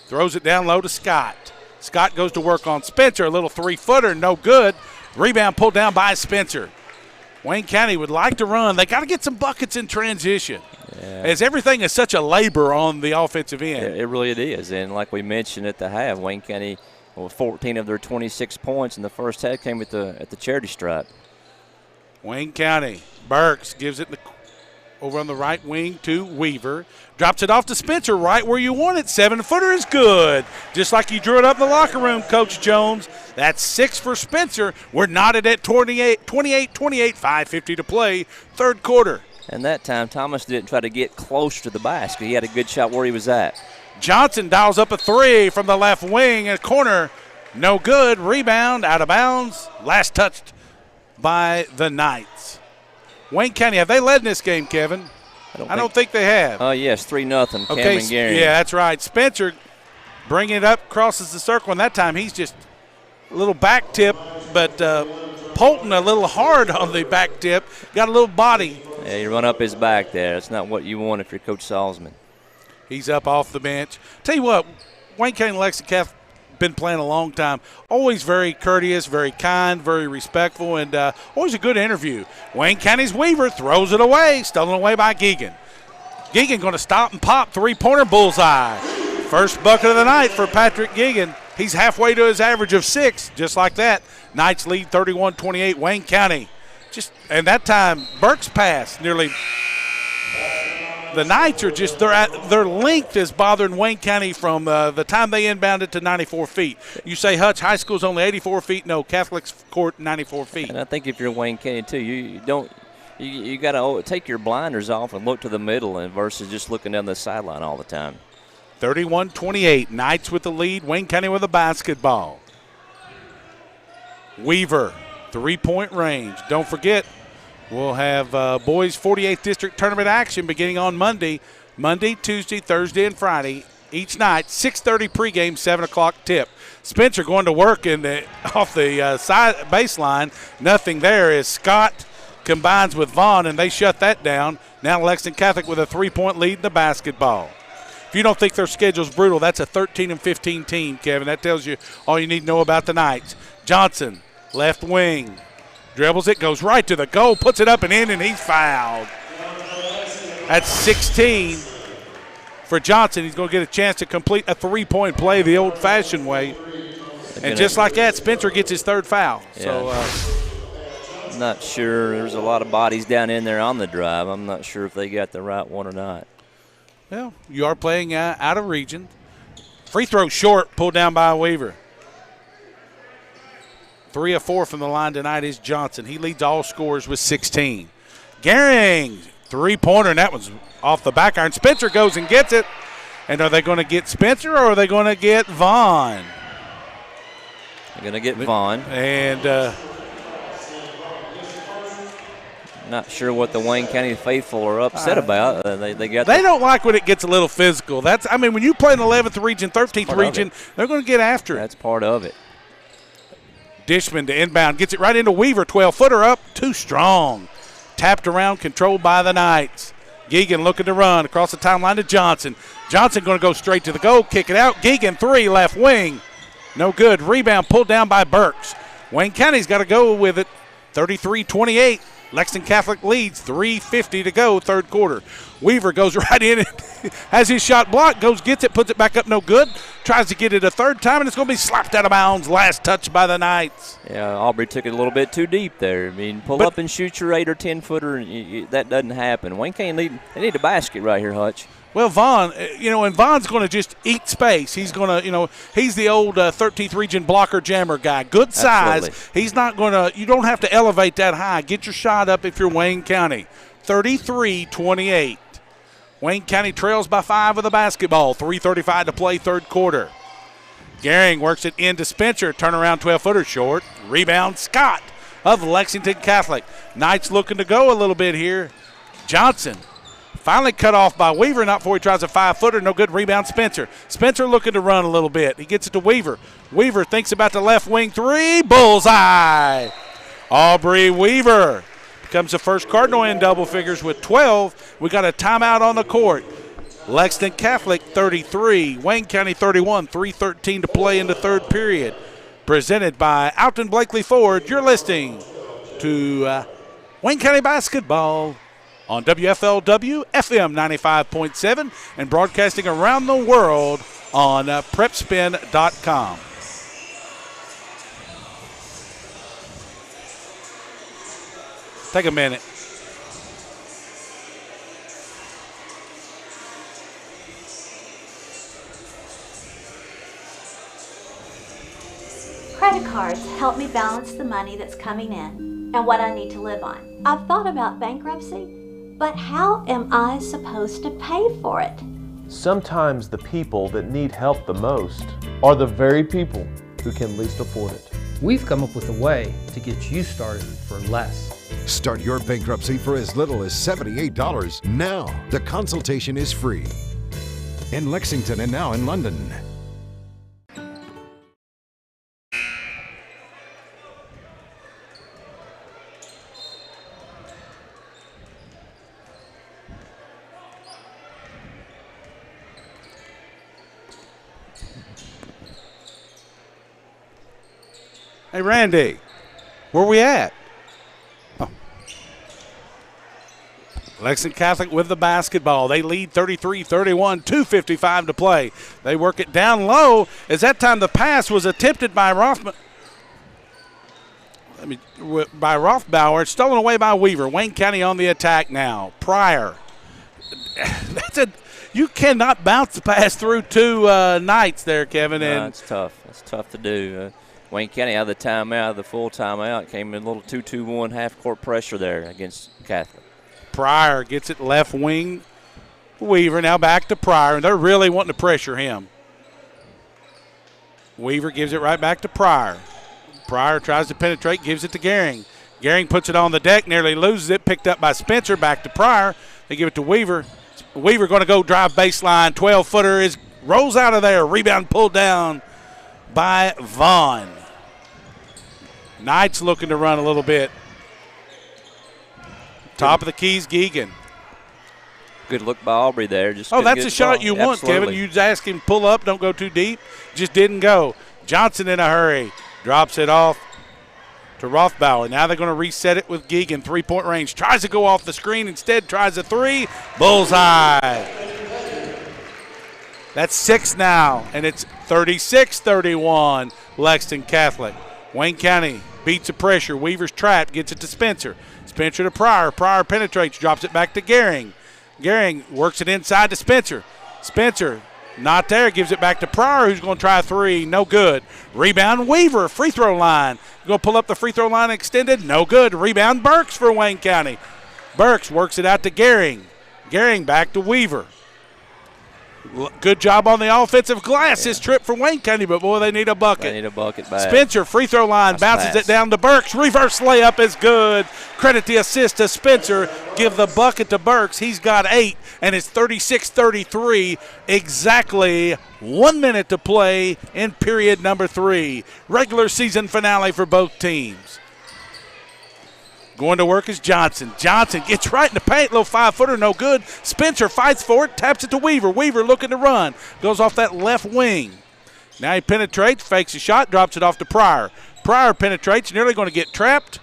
Speaker 3: Throws it down low to Scott. Scott goes to work on Spencer. A little 3-footer, no good. Rebound pulled down by Spencer. Wayne County would like to run. They got to get some buckets in transition.
Speaker 6: Yeah.
Speaker 3: As everything is such a labor on the offensive end.
Speaker 6: It really is. And like we mentioned at the half, Wayne County, 14 of their 26 points in the first half came at the charity stripe.
Speaker 3: Wayne County, Burks gives it over on the right wing to Weaver. Drops it off to Spencer right where you want it. 7-footer is good. Just like you drew it up in the locker room, Coach Jones. That's 6 for Spencer. We're knotted at 28-28, 5:50 to play, third quarter.
Speaker 6: And that time, Thomas didn't try to get close to the basket. He had a good shot where he was at.
Speaker 3: Johnson dials up a 3 from the left wing. A corner, no good. Rebound, out of bounds. Last touched by the Knights. Wayne County, have they led in this game, Kevin? I don't think they have.
Speaker 6: Oh, yes, 3-0.
Speaker 3: Okay,
Speaker 6: Cameron Gehring.
Speaker 3: yeah, that's right. Spencer bringing it up, crosses the circle, and that time he's just a little back tip, but Polton a little hard on the back tip, got a little body.
Speaker 6: Yeah, you run up his back there. That's not what you want if you're Coach Salzman.
Speaker 3: He's up off the bench. Tell you what, Wayne County and Lexington been playing a long time. Always very courteous, very kind, very respectful, and always a good interview. Wayne County's Weaver throws it away, stolen away by Geegan. Geegan going to stop and pop, 3-pointer bullseye. First bucket of the night for Patrick Geegan. He's halfway to his average of 6, just like that. Knights lead 31-28, Wayne County. And that time, Burke's pass nearly. The Knights are just, their length is bothering Wayne County from the time they inbounded to 94 feet. You say Hutch High School's only 84 feet. No, Catholic's court 94 feet.
Speaker 6: And I think if you're Wayne County too, you got to take your blinders off and look to the middle and versus just looking down the sideline all the time.
Speaker 3: 31-28, Knights with the lead, Wayne County with the basketball. Weaver, 3-point range. Don't forget, we'll have boys 48th District Tournament action beginning on Monday, Tuesday, Thursday, and Friday each night, 6:30 pregame, 7 o'clock tip. Spencer going to work off the side baseline. Nothing there as Scott combines with Vaughn, and they shut that down. Now Lexington Catholic with a 3-point lead in the basketball. If you don't think their schedule's brutal, that's a 13-15 team, Kevin. That tells you all you need to know about the Knights. Johnson, left wing, dribbles it, goes right to the goal, puts it up and in, and he's fouled. That's 16 for Johnson. He's going to get a chance to complete a 3-point play the old-fashioned way. And just like that, Spencer gets his third foul.
Speaker 6: Yeah.
Speaker 3: So,
Speaker 6: not sure. There's a lot of bodies down in there on the drive. I'm not sure if they got the right one or not.
Speaker 3: Well, you are playing out of region. Free throw short, pulled down by Weaver. 3 of 4 from the line tonight is Johnson. He leads all scorers with 16. Gehring, three-pointer, and that one's off the back iron. Spencer goes and gets it. And are they going to get Spencer or are they going to get Vaughn?
Speaker 6: They're going to get Vaughn.
Speaker 3: And
Speaker 6: not sure what the Wayne County faithful are upset about. They
Speaker 3: don't like when it gets a little physical. When you play in 11th region, 13th region, they're going to get after it.
Speaker 6: That's part of it.
Speaker 3: Dishman to inbound, gets it right into Weaver, 12-footer up, too strong. Tapped around, controlled by the Knights. Geegan looking to run across the timeline to Johnson. Johnson going to go straight to the goal, kick it out. Geegan, 3, left wing. No good. Rebound pulled down by Burks. Wayne County's got to go with it, 33-28. Lexington Catholic leads, 3:50 to go, third quarter. Weaver goes right in and has his shot blocked, gets it, puts it back up, no good. Tries to get it a third time, and it's going to be slapped out of bounds. Last touch by the Knights.
Speaker 6: Yeah, Aubrey took it a little bit too deep there. I mean, pull up and shoot your 8 or 10-footer, and that doesn't happen. Wayne County need a basket right here, Hutch.
Speaker 3: Well, Vaughn, and Vaughn's going to just eat space. He's going to, he's the old 13th region blocker jammer guy. Good size.
Speaker 6: Absolutely.
Speaker 3: He's not going to, you don't have to elevate that high. Get your shot up if you're Wayne County. 33-28. Wayne County trails by 5 with the basketball. 3:35 to play, third quarter. Gehring works it into Spencer. Turnaround 12-footer short. Rebound Scott of Lexington Catholic. Knights looking to go a little bit here. Johnson. Finally cut off by Weaver, not before he tries a 5-footer. No good. Rebound Spencer. Spencer looking to run a little bit. He gets it to Weaver. Weaver thinks about the left wing 3. Bullseye. Aubrey Weaver becomes the first Cardinal in double figures with 12. We got a timeout on the court. Lexington Catholic 33, Wayne County 31, 3:13 to play in the third period. Presented by Alton Blakely Ford. You're listening to Wayne County Basketball on WFLW FM 95.7 and broadcasting around the world on PrepSpin.com. Take a minute.
Speaker 22: Credit cards help me balance the money that's coming in and what I need to live on. I've thought about bankruptcy, but how am I supposed to pay for it?
Speaker 10: Sometimes the people that need help the most are the very people who can least afford it.
Speaker 12: We've come up with a way to get you started for less.
Speaker 13: Start your bankruptcy for as little as $78 now. The consultation is free. In Lexington and now in London.
Speaker 3: Hey, Randy, where we at? Oh. Lexington Catholic with the basketball. They lead 33-31, 2:55 to play. They work it down low. As that time the pass was attempted by Rothbauer. It's stolen away by Weaver. Wayne County on the attack now. Pryor. You cannot bounce the pass through two Knights there, Kevin.
Speaker 6: No, it's tough. It's tough to do. Wayne County out of the timeout, the full timeout, came in a little 2-2-1 half-court pressure there against Catholic.
Speaker 3: Pryor gets it left wing. Weaver now back to Pryor, and they're really wanting to pressure him. Weaver gives it right back to Pryor. Pryor tries to penetrate, gives it to Gehring. Gehring puts it on the deck, nearly loses it, picked up by Spencer, back to Pryor. They give it to Weaver. Weaver going to go drive baseline. 12-footer is rolls out of there. Rebound pulled down by Vaughn. Knights looking to run a little bit. Top of the keys, Geegan.
Speaker 6: Good look by Aubrey there. Just
Speaker 3: that's a shot you want, Kevin. You ask him pull up, don't go too deep. Just didn't go. Johnson in a hurry. Drops it off to Rothbauer. Now they're going to reset it with Geegan. 3-point range. Tries to go off the screen. Instead tries a three. Bullseye. That's 6 now, and it's 36-31 Lexington Catholic. Wayne County beats the pressure. Weaver's trapped. Gets it to Spencer. Spencer to Pryor. Pryor penetrates. Drops it back to Gehring. Gehring works it inside to Spencer. Spencer not there. Gives it back to Pryor, who's going to try a three. No good. Rebound Weaver. Free throw line. Going to pull up the free throw line extended. No good. Rebound Burks for Wayne County. Burks works it out to Gehring. Gehring back to Weaver. Good job on the offensive glass this trip for Wayne County, but boy, they need a bucket.
Speaker 6: They need a bucket back.
Speaker 3: Spencer, free throw line, bounces it down to Burks. Reverse layup is good. Credit the assist to Spencer. Give the bucket to Burks. He's got 8, and it's 36-33. Exactly 1 minute to play in period number 3. Regular season finale for both teams. Going to work is Johnson. Johnson gets right in the paint. Little 5-footer, no good. Spencer fights for it, taps it to Weaver. Weaver looking to run. Goes off that left wing. Now he penetrates, fakes a shot, drops it off to Pryor. Pryor penetrates, nearly going to get trapped.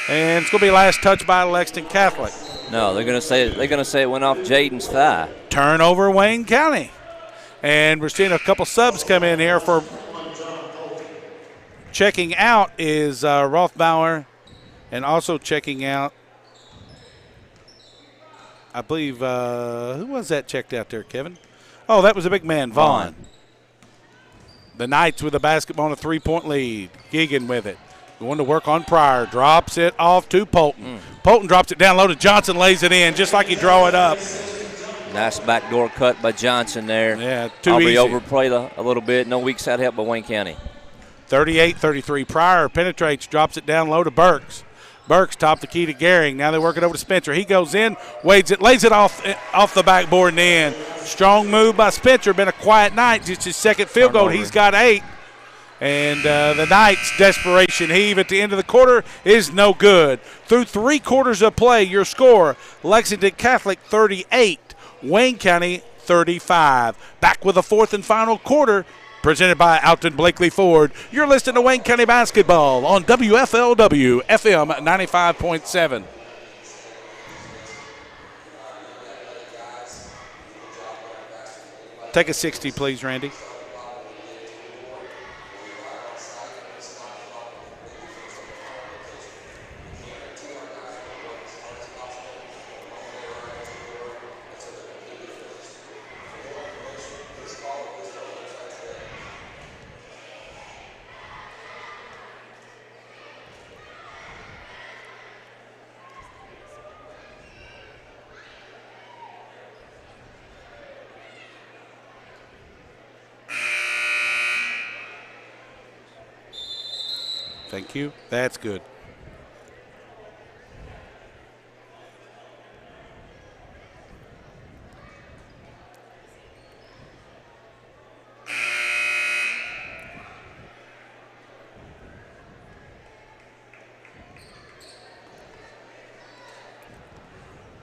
Speaker 3: And it's going to be last touch by Lexington Catholic.
Speaker 6: No, they're going to say it went off Jaden's thigh.
Speaker 3: Turnover Wayne County. And we're seeing a couple subs come in here for checking out is Rothbauer. And also checking out, I believe, who was that checked out there, Kevin? Oh, that was a big man, Vaughn. The Knights with the basketball and a 3-point lead. Geegan with it. Going to work on Pryor. Drops it off to Polton. Polton drops it down low to Johnson, lays it in just like he draw it up.
Speaker 6: Nice backdoor cut by Johnson there.
Speaker 3: Yeah, too
Speaker 6: Aubrey
Speaker 3: easy.
Speaker 6: overplayed a little bit. No weak side help by Wayne County.
Speaker 3: 38-33. Pryor penetrates, drops it down low to Burks. Burks top the key to Gehring. Now they work it over to Spencer. He goes in, wades it, lays it off the backboard and in. Strong move by Spencer. Been a quiet night. Just his second field goal. He's got 8. And the Knights' desperation heave at the end of the quarter is no good. Through 3 quarters of play, your score, Lexington Catholic 38, Wayne County 35. Back with the 4th and final quarter. Presented by Alton Blakely Ford. You're listening to Wayne County Basketball on WFLW FM 95.7. Take a 60, please, Randy. Thank you. That's good.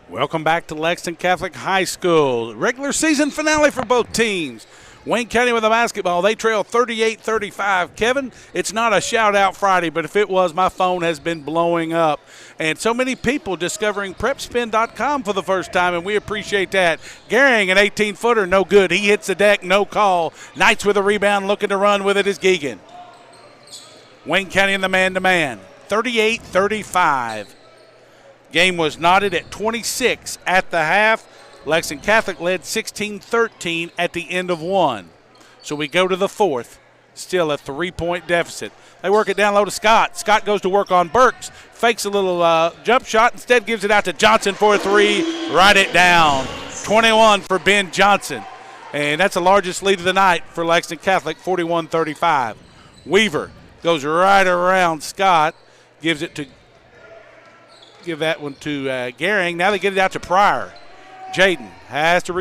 Speaker 3: Welcome back to Lexington Catholic High School. Regular season finale for both teams. Wayne County with the basketball. They trail 38-35. Kevin, it's not a shout-out Friday, but if it was, my phone has been blowing up. And so many people discovering PrepSpin.com for the first time, and we appreciate that. Gehring, an 18-footer, no good. He hits the deck, no call. Knights with a rebound, looking to run with it is Geegan. Wayne County in the man-to-man, 38-35. Game was knotted at 26 at the half. Lexington Catholic led 16-13 at the end of 1. So we go to the 4th, still a 3-point deficit. They work it down low to Scott. Scott goes to work on Burks, fakes a little jump shot, instead gives it out to Johnson for a 3. Write it down. 21 for Ben Johnson. And that's the largest lead of the night for Lexington Catholic, 41-35. Weaver goes right around Scott, give that one to Gehring. Now they get it out to Pryor. Jaden has to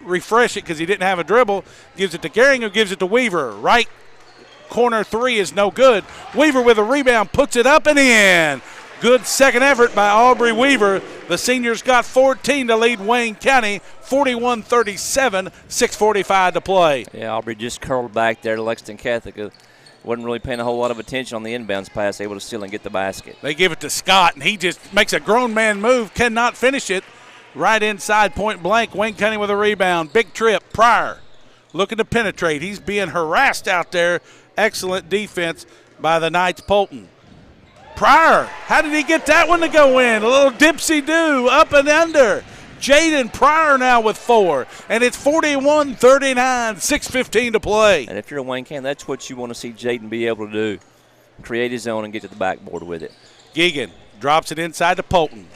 Speaker 3: refresh it because he didn't have a dribble. Gives it to Gehring, who gives it to Weaver. Right corner three is no good. Weaver with a rebound, puts it up and in. Good second effort by Aubrey Weaver. The seniors got 14 to lead Wayne County, 41-37, 6:45 to play.
Speaker 6: Yeah, Aubrey just curled back there to Lexington Catholic. Wasn't really paying a whole lot of attention on the inbounds pass, able to steal and get the basket.
Speaker 3: They give it to Scott, and he just makes a grown man move, cannot finish it. Right inside point blank, Wayne County with a rebound. Big trip, Pryor looking to penetrate. He's being harassed out there. Excellent defense by the Knights Polton. Pryor, how did he get that one to go in? A little dipsy-do, up and under. Jaden Pryor now with 4, and it's 41-39, 6:15 to play.
Speaker 6: And if you're a Wayne County, that's what you want to see Jaden be able to do, create his own and get to the backboard with it.
Speaker 3: Geegan drops it inside to Polton.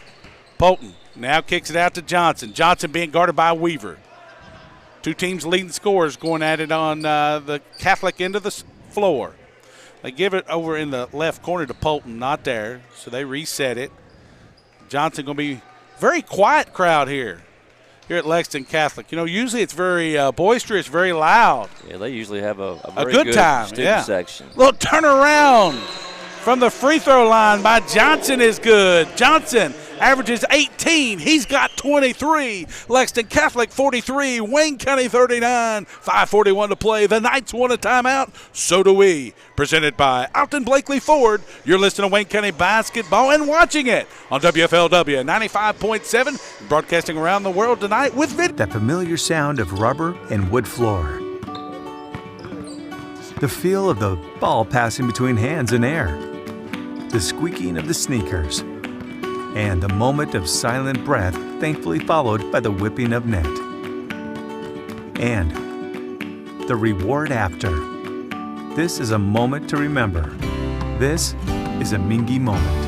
Speaker 3: Polton now kicks it out to Johnson. Johnson being guarded by Weaver. Two teams leading scorers going at it on the Catholic end of the floor. They give it over in the left corner to Polton, not there, so they reset it. Johnson going to be very quiet crowd here at Lexington Catholic. You know, usually it's very boisterous, very loud.
Speaker 6: Yeah, they usually have a very
Speaker 3: good time,
Speaker 6: student section.
Speaker 3: Little turnaround from the free throw line by Johnson is good. Johnson averages 18. He's got 23. Lexington Catholic 43. Wayne County 39. 5:41 to play. The Knights want a timeout. So do we. Presented by Alton Blakely Ford. You're listening to Wayne County basketball and watching it on WFLW 95.7. Broadcasting around the world tonight with video.
Speaker 7: That familiar sound of rubber and wood floor. The feel of the ball passing between hands and air. The squeaking of the sneakers. And a moment of silent breath, thankfully followed by the whipping of net. And the reward after. This is a moment to remember. This is a Mingua moment.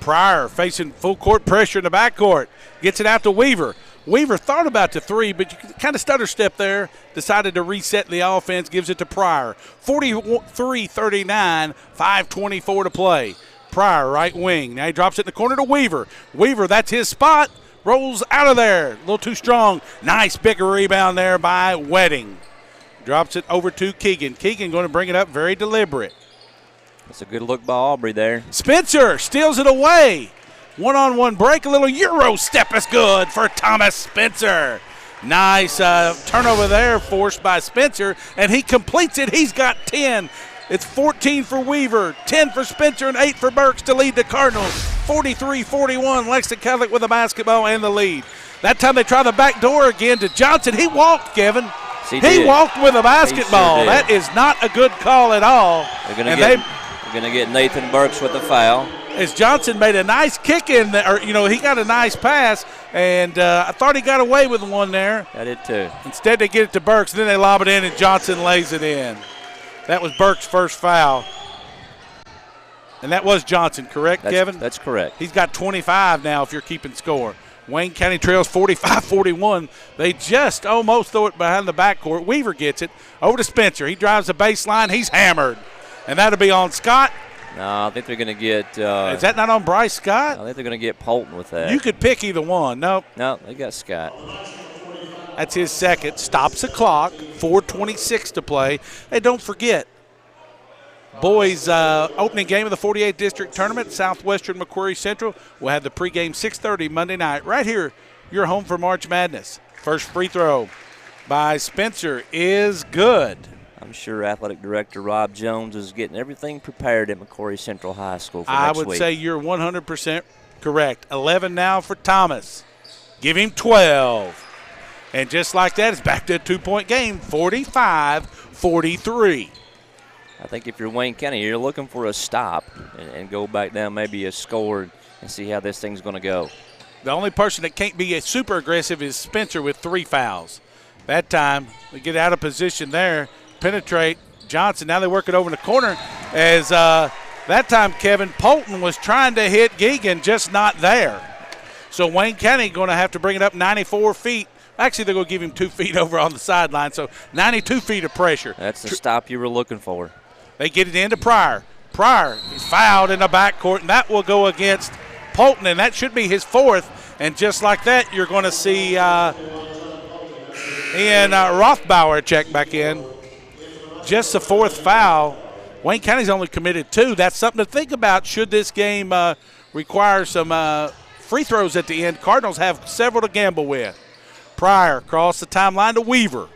Speaker 3: Pryor facing full court pressure in the backcourt. Gets it out to Weaver. Weaver thought about the three, but you kind of stutter step there. Decided to reset the offense. Gives it to Pryor. 43-39, 5:24 to play. Pryor, right wing. Now he drops it in the corner to Weaver. Weaver, that's his spot. Rolls out of there. A little too strong. Nice big rebound there by Wedding. Drops it over to Keegan. Keegan going to bring it up very deliberate.
Speaker 6: That's a good look by Aubrey there.
Speaker 3: Spencer steals it away. One-on-one break. A little Euro step is good for Thomas Spencer. Nice turnover there forced by Spencer, and he completes it. He's got 10. It's 14 for Weaver, 10 for Spencer, and 8 for Burks to lead the Cardinals. 43-41, Lexington Catholic with the basketball and the lead. That time they try the back door again to Johnson. He walked, Kevin. He walked with a basketball.
Speaker 6: Sure,
Speaker 3: that is not a good call at all.
Speaker 6: They're going to get Nathan Burks with the foul.
Speaker 3: As Johnson made a nice kick in there, he got a nice pass, and I thought he got away with one there.
Speaker 6: I did too.
Speaker 3: Instead, they get it to Burks, and then they lob it in, and Johnson lays it in. That was Burks' first foul. And that was Johnson, correct, Kevin?
Speaker 6: That's correct.
Speaker 3: He's got 25 now if you're keeping score. Wayne County trails 45-41. They just almost throw it behind the backcourt. Weaver gets it over to Spencer. He drives the baseline. He's hammered. And that'll be on Scott.
Speaker 6: No, I think they're going to get
Speaker 3: is that not on Bryce Scott?
Speaker 6: I think they're going to get Polton with that.
Speaker 3: You could pick either one. Nope.
Speaker 6: No, they got Scott.
Speaker 3: That's his second. Stops the clock. 4:26 to play. Hey, don't forget, boys opening game of the 48th District Tournament, Southwestern McQuarrie Central. We'll have the pregame 6:30 Monday night right here. Your home for March Madness. First free throw by Spencer is good.
Speaker 6: I'm sure Athletic Director Rob Jones is getting everything prepared at McQuarrie Central High School for next week.
Speaker 3: I would say you're 100% correct. 11 now for Thomas. Give him 12. And just like that, it's back to a 2-point game, 45-43.
Speaker 6: I think if you're Wayne County, you're looking for a stop and go back down, maybe a score, and see how this thing's going to go.
Speaker 3: The only person that can't be super aggressive is Spencer with 3 fouls. That time, they get out of position there, penetrate Johnson. Now they work it over in the corner as that time Kevin Polton was trying to hit Geegan, just not there. So Wayne County going to have to bring it up 94 feet. Actually, they're going to give him 2 feet over on the sideline, so 92 feet of pressure.
Speaker 6: That's the stop you were looking for.
Speaker 3: They get it into Pryor. Pryor is fouled in the backcourt, and that will go against Polton, and that should be his 4th. And just like that, you're going to see Ian Rothbauer check back in. Just the 4th foul. Wayne County's only committed 2. That's something to think about should this game require some free throws at the end. Cardinals have several to gamble with. Pryor across the timeline to Weaver.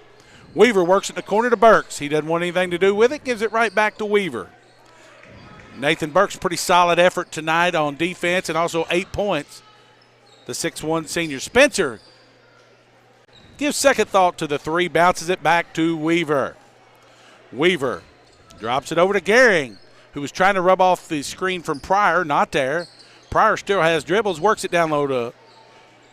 Speaker 3: Weaver works at the corner to Burks. He doesn't want anything to do with it, gives it right back to Weaver. Nathan Burks, pretty solid effort tonight on defense and also 8 points. The 6'1 senior. Spencer gives second thought to the 3, bounces it back to Weaver. Weaver drops it over to Gehring, who was trying to rub off the screen from Pryor, not there. Pryor still has dribbles, works it down low to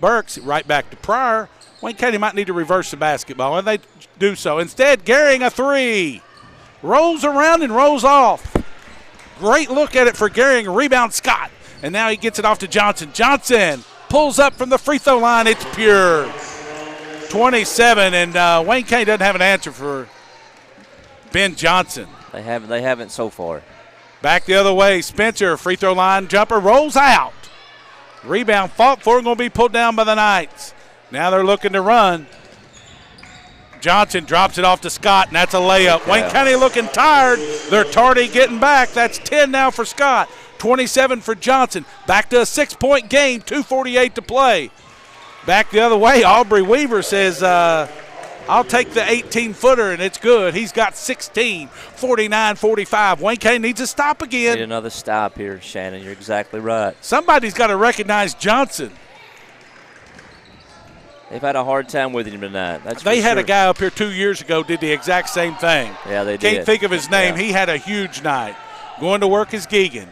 Speaker 3: Burks, right back to Pryor. Wayne County might need to reverse the basketball, and they do so. Instead, Gehring, a 3. Rolls around and rolls off. Great look at it for Gehring. Rebound Scott. And now he gets it off to Johnson. Johnson pulls up from the free throw line. It's pure. 27, and Wayne County doesn't have an answer for Ben Johnson.
Speaker 6: They haven't so far.
Speaker 3: Back the other way. Spencer, free throw line jumper, rolls out. Rebound fought for, going to be pulled down by the Knights. Now they're looking to run. Johnson drops it off to Scott, and that's a layup. Wayne County looking tired. They're tardy getting back. That's 10 now for Scott. 27 for Johnson. Back to a 6-point game, 2:48 to play. Back the other way, Aubrey Weaver says, I'll take the 18-footer, and it's good. He's got 16, 49-45. Wayne County needs a stop again.
Speaker 6: Need another stop here, Shannon. You're exactly right.
Speaker 3: Somebody's got to recognize Johnson.
Speaker 6: They've had a hard time with him tonight.
Speaker 3: They had a guy up here 2 years ago did the exact same thing.
Speaker 6: Yeah, they did.
Speaker 3: Can't think of his name. Yeah. He had a huge night. Going to work is Geegan.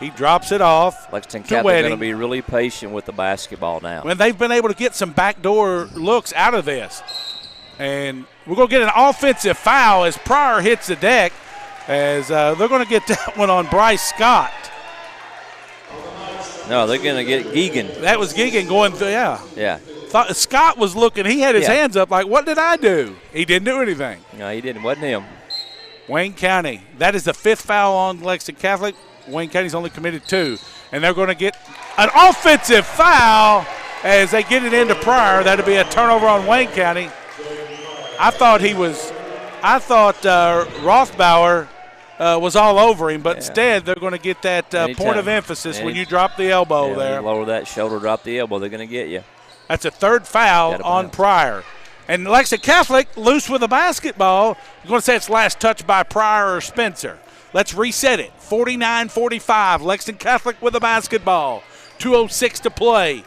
Speaker 3: He drops it off.
Speaker 6: Lexington Catholic going to be really patient with the basketball now.
Speaker 3: When they've been able to get some backdoor looks out of this. And we're going to get an offensive foul as Pryor hits the deck, as they're going to get that one on Bryce Scott.
Speaker 6: No, they're going to get Geegan.
Speaker 3: That was Geegan going through, yeah.
Speaker 6: Yeah.
Speaker 3: Thought Scott was looking. He had his hands up like, what did I do? He didn't do anything.
Speaker 6: No, he didn't. Wasn't him.
Speaker 3: Wayne County. That is the 5th foul on Lexington Catholic. Wayne County's only committed 2. And they're going to get an offensive foul as they get it into Pryor. That'll be a turnover on Wayne County. I thought Rothbauer was all over him, but instead they're going to get that point of emphasis when you drop the elbow there.
Speaker 6: Lower that shoulder, drop the elbow, they're going to get you.
Speaker 3: That's a 3rd foul on Pryor. And Lexington Catholic loose with the basketball. You're going to say it's last touch by Pryor or Spencer. Let's reset it. 49-45. Lexington Catholic with the basketball. 2:06 to play.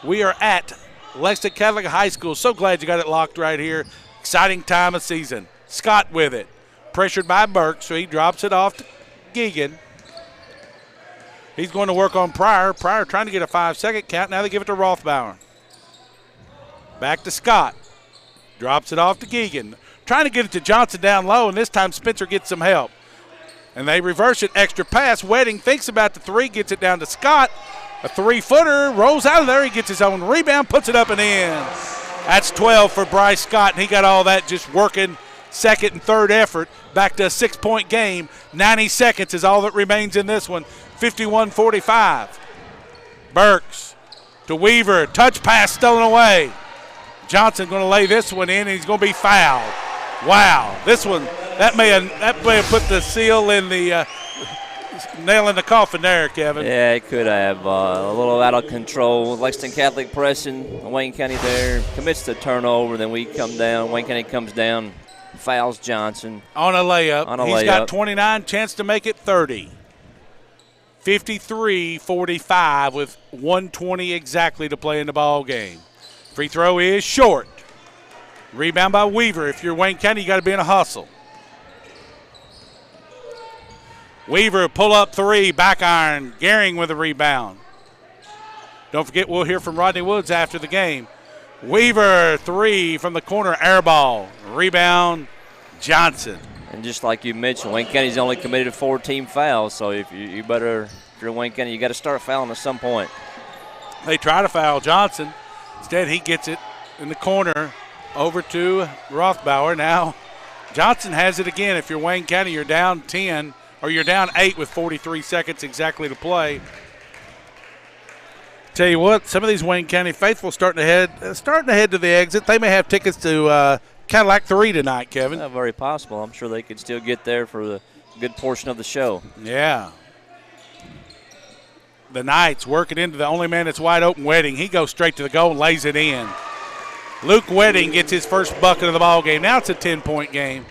Speaker 3: We are at Lexington Catholic High School. So glad you got it locked right here. Exciting time of season. Scott with it. Pressured by Burke, so he drops it off to Geegan. He's going to work on Pryor. Pryor trying to get a 5-second count. Now they give it to Rothbauer. Back to Scott. Drops it off to Geegan. Trying to get it to Johnson down low, and this time Spencer gets some help. And they reverse it. Extra pass. Wedding thinks about the 3, gets it down to Scott. A 3-footer, rolls out of there. He gets his own rebound, puts it up and in. That's 12 for Bryce Scott, and he got all that just working second and third effort. Back to a 6-point game. 90 seconds is all that remains in this one. 51-45. Burks to Weaver. Touch pass stolen away. Johnson going to lay this one in, and he's going to be fouled. Wow. This one, that may have put the seal in the nail in the coffin there, Kevin.
Speaker 6: Yeah, it could have. A little out of control. Lexington Catholic pressing. Wayne County there. Commits the turnover. Then we come down. Wayne County comes down. Fouls Johnson.
Speaker 3: On a layup. He's got 29. Chance to make it 30. 53-45 with 1:20 exactly to play in the ball game. Free throw is short. Rebound by Weaver. If you're Wayne County, you got to be in a hustle. Weaver pull up three, back iron. Gehring with a rebound. Don't forget, we'll hear from Rodney Woods after the game. Weaver, three from the corner, air ball. Rebound, Johnson.
Speaker 6: And just like you mentioned, Wayne County's only committed 4 team fouls, so if you're Wayne County, you got to start fouling at some point.
Speaker 3: They try to foul Johnson. Instead, he gets it in the corner over to Rothbauer. Now, Johnson has it again. If you're Wayne County, you're down 10, or you're down 8 with 43 seconds exactly to play. Tell you what, some of these Wayne County faithful starting to head to the exit. They may have tickets to Cadillac 3 tonight, Kevin.
Speaker 6: Very possible. I'm sure they could still get there for the good portion of the show.
Speaker 3: Yeah. The Knights work it into the only man that's wide open, Wedding. He goes straight to the goal and lays it in. Luke Wedding gets his first bucket of the ball game. Now it's a 10-point game.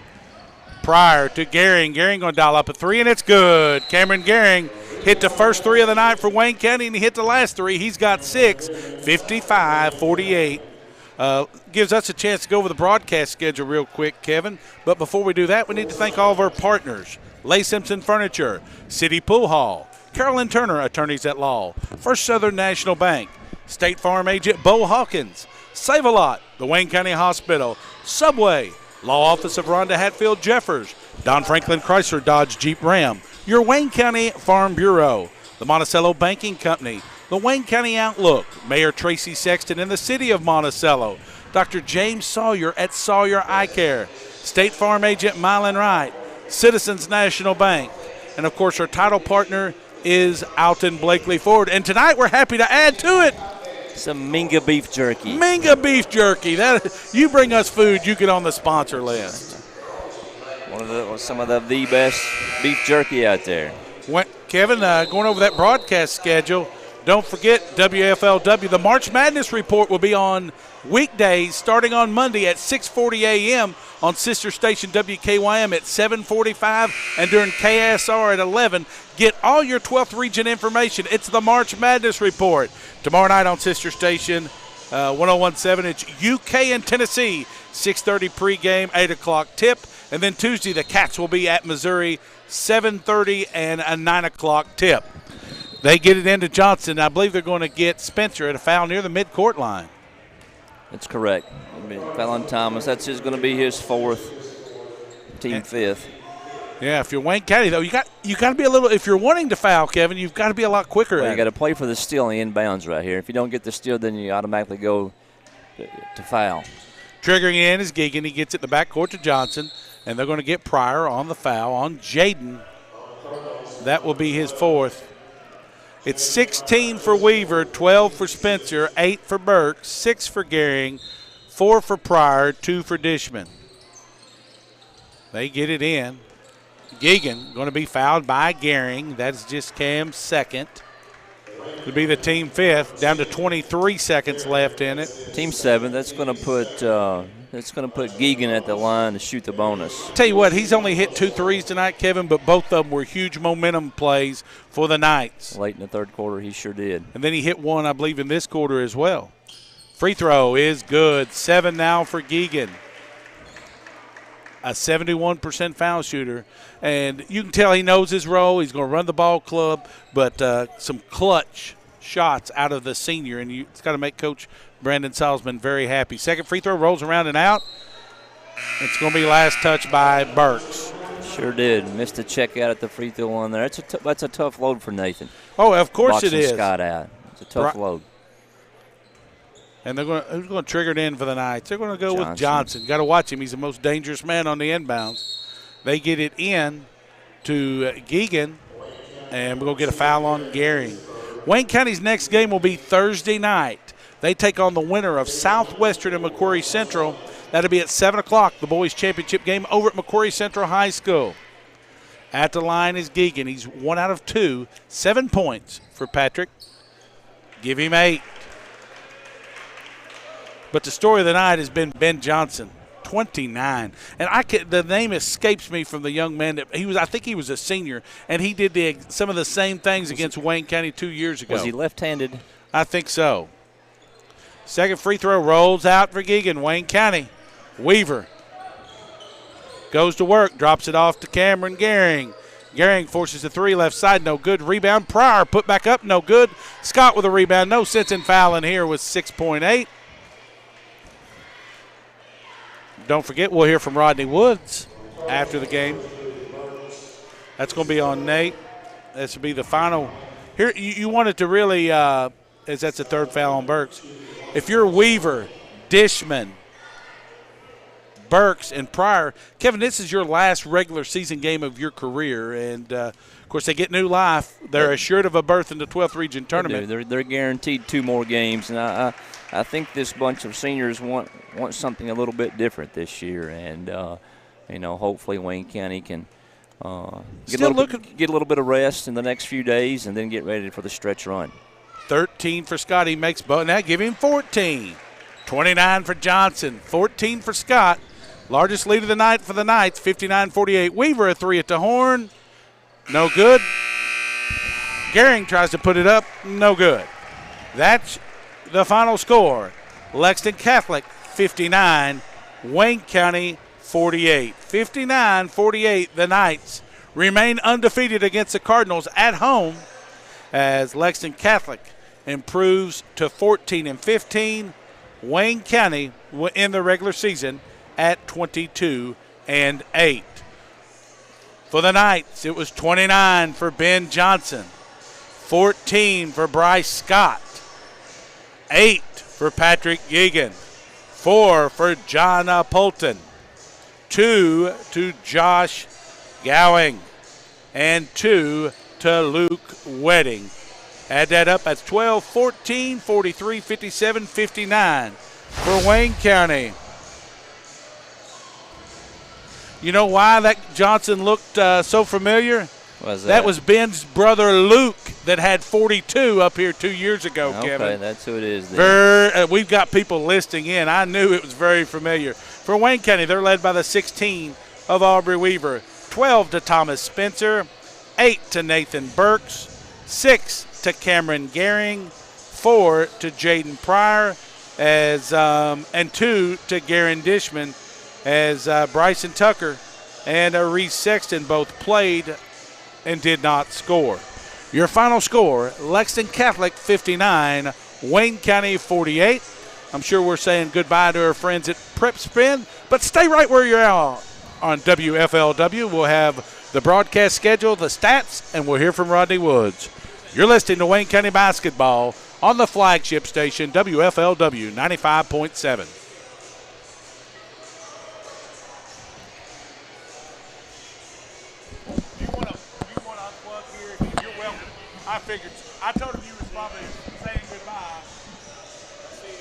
Speaker 3: Prior to Gehring. Gehring going to dial up a 3, and it's good. Cameron Gehring hit the first 3 of the night for Wayne County, and he hit the last 3. He's got 6, 55-48. Gives us a chance to go over the broadcast schedule real quick, Kevin. But before we do that, we need to thank all of our partners. Leigh Simpson Furniture, City Pool Hall, Carolyn Turner, Attorneys at Law, First Southern National Bank, State Farm Agent Bo Hawkins, Save-A-Lot, the Wayne County Hospital, Subway, Law Office of Rhonda Hatfield Jeffers, Don Franklin Chrysler Dodge Jeep Ram, your Wayne County Farm Bureau, the Monticello Banking Company, the Wayne County Outlook, Mayor Tracy Sexton in the city of Monticello, Dr. James Sawyer at Sawyer Eye Care, State Farm Agent Mylan Wright, Citizens National Bank, and of course our title partner is Alton Blakely Ford. And tonight we're happy to add to it
Speaker 6: some Mingua beef jerky.
Speaker 3: Mingua beef jerky. That you bring us food, you get on the sponsor list.
Speaker 6: Some of the best beef jerky out there.
Speaker 3: Kevin, going over that broadcast schedule, don't forget WFLW. The March Madness report will be on weekdays starting on Monday at 6:40 a.m. on sister station WKYM at 7:45 and during KSR at 11. Get all your 12th region information. It's the March Madness report. Tomorrow night on sister station 101.7, it's UK and Tennessee, 6:30 pregame, 8 o'clock tip. And then Tuesday, the Cats will be at Missouri, 7:30 and a 9 o'clock tip. They get it into Johnson. I believe they're going to get Spencer at a foul near the midcourt line.
Speaker 6: That's correct. Fallon Thomas, that's going to be his 4th, team 5th.
Speaker 3: Yeah, if you're Wayne County, though, you got to be a little. If you're wanting to foul, Kevin, you've got to be a lot quicker.
Speaker 6: Well, you got to play for the steal and the inbounds right here. If you don't get the steal, then you automatically go to foul.
Speaker 3: Triggering in is Geegan. He gets it in the backcourt to Johnson, and they're going to get Pryor on the foul on Jaden. That will be his 4th. It's 16 for Weaver, 12 for Spencer, 8 for Burke, 6 for Gehring, 4 for Pryor, 2 for Dishman. They get it in. Geegan going to be fouled by Gehring. That's just Cam's 2nd. It'll be the team 5th, down to 23 seconds left in it.
Speaker 6: Team 7. That's going to put Geegan at the line to shoot the bonus.
Speaker 3: Tell you what, he's only hit 2 threes tonight, Kevin, but both of them were huge momentum plays for the Knights.
Speaker 6: Late in the third quarter, he sure did.
Speaker 3: And then he hit one, I believe, in this quarter as well. Free throw is good. 7 now for Geegan. A 71% foul shooter. And you can tell he knows his role. He's going to run the ball club, but some clutch shots out of the senior, and it's got to make Coach Brandon Salzman very happy. Second free throw rolls around and out. It's going to be last touch by Burks.
Speaker 6: Sure did. Missed a check out at the free throw line there. That's a tough load for Nathan.
Speaker 3: Oh, of course
Speaker 6: Boxing
Speaker 3: it is.
Speaker 6: Scott out. It's a tough load.
Speaker 3: And who's going to trigger it in for the Knights? They're going to go with Johnson. Got to watch him. He's the most dangerous man on the inbounds. They get it in to Geegan, and we're going to get a foul on Gehring. Wayne County's next game will be Thursday night. They take on the winner of Southwestern and Macquarie Central. That'll be at 7 o'clock, the boys' championship game over at Macquarie Central High School. At the line is Geegan. He's 1 out of 2, 7 points for Patrick. Give him 8. But the story of the night has been Ben Johnson, 29. And the name escapes me from the young man that I think he was a senior, and he did some of the same things against Wayne County 2 years ago.
Speaker 6: Was he left-handed?
Speaker 3: I think so. Second free throw rolls out for Geegan. Wayne County. Weaver goes to work, drops it off to Cameron Gehring. Gehring forces a three, left side, no good. Rebound, Pryor put back up, no good. Scott with a rebound, no sense in fouling here with 6.8. Don't forget, we'll hear from Rodney Woods after the game. That's going to be on Nate. This will be the final. Here, you want it to really, as that's the third foul on Burks. If you're Weaver, Dishman, Burks, and Pryor, Kevin, this is your last regular season game of your career, and of course they get new life. They're assured of a berth in the 12th region tournament.
Speaker 6: They're guaranteed 2 more games, and I think this bunch of seniors want something a little bit different this year, and hopefully Wayne County can get a little bit of rest in the next few days, and then get ready for the stretch run.
Speaker 3: 13 for Scott. He makes both. Now give him 14. 29 for Johnson. 14 for Scott. Largest lead of the night for the Knights, 59-48. Weaver a three at the horn. No good. Gehring tries to put it up. No good. That's the final score. Lexington Catholic 59, Wayne County 48. 59-48, the Knights remain undefeated against the Cardinals at home as Lexington Catholic improves to 14-15. Wayne County will end the regular season at 22-8. For the Knights, it was 29 for Ben Johnson, 14 for Bryce Scott, 8 for Patrick Geegan, 4 for John Polton, 2 to Josh Gowing, and 2 to Luke Wedding. Add that up, that's 12, 14, 43, 57, 59 for Wayne County. You know why that Johnson looked so familiar? That was Ben's brother Luke that had 42 up here 2 years ago, Kevin.
Speaker 6: Okay, that's who it is then.
Speaker 3: We've got people listing in. I knew it was very familiar. For Wayne County, they're led by the 16 of Aubrey Weaver, 12 to Thomas Spencer, 8 to Nathan Burks, 6 to Cameron Gehring, 4 to Jaden Pryor, and 2 to Garen Dishman, as Bryson Tucker and Reese Sexton both played and did not score. Your final score, Lexington Catholic 59, Wayne County 48. I'm sure we're saying goodbye to our friends at PrepSpin, but stay right where you're at on WFLW. We'll have the broadcast schedule, the stats, and we'll hear from Rodney Woods. You're listening to Wayne County Basketball on the flagship station, WFLW 95.7. I figured. I told him you was probably saying goodbye. See you.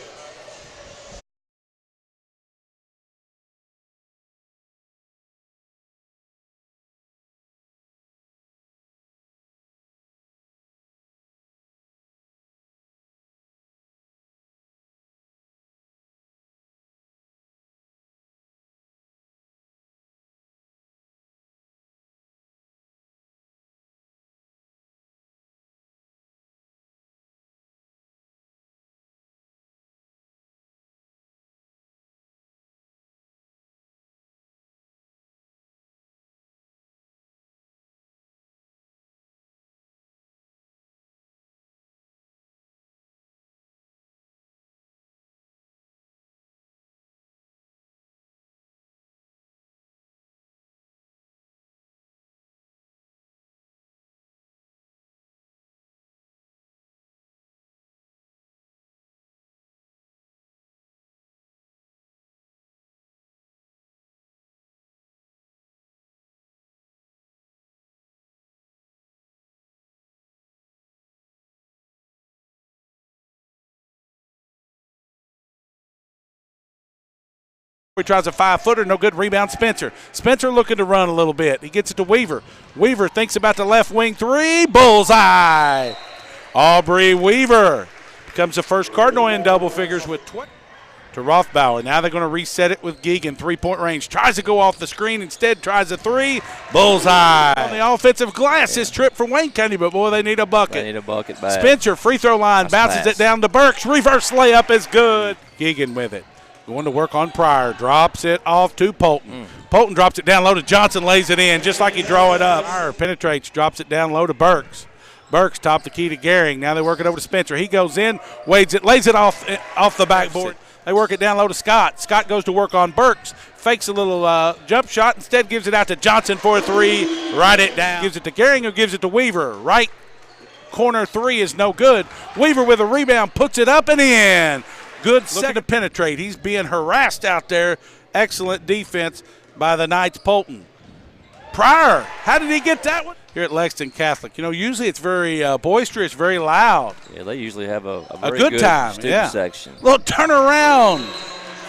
Speaker 3: He tries a 5-footer, no good. Rebound, Spencer. Spencer looking to run a little bit. He gets it to Weaver. Weaver thinks about the left wing three. Bullseye. Aubrey Weaver becomes the first Cardinal in double figures with to Rothbauer. Now they're going to reset it with Geegan. 3-point range. Tries to go off the screen. Instead tries a three. Bullseye. On the offensive glass, this trip for Wayne County, but boy, they need a bucket.
Speaker 6: They need a bucket back.
Speaker 3: Spencer, free throw line, bounces it down to Burks. Reverse layup is good. Geegan with it. Going to work on Pryor. Drops it off to Polton. Polton drops it down low to Johnson, lays it in just like he draw it up. Pryor penetrates, drops it down low to Burks. Burks top the key to Gehring. Now they work it over to Spencer. He goes in, wades it, lays it off the backboard. They work it down low to Scott. Scott goes to work on Burks. Fakes a little jump shot. Instead gives it out to Johnson for a 3. Write it down. Gives it to Gehring, who gives it to Weaver. Right corner 3 is no good. Weaver with a rebound, puts it up and in. Good second to penetrate. He's being harassed out there. Excellent defense by the Knights. Polton. Pryor, how did he get that one? Here at Lexington Catholic. You know, usually it's very boisterous, very loud.
Speaker 6: Yeah, they usually have a very
Speaker 3: good time
Speaker 6: student section.
Speaker 3: Little turnaround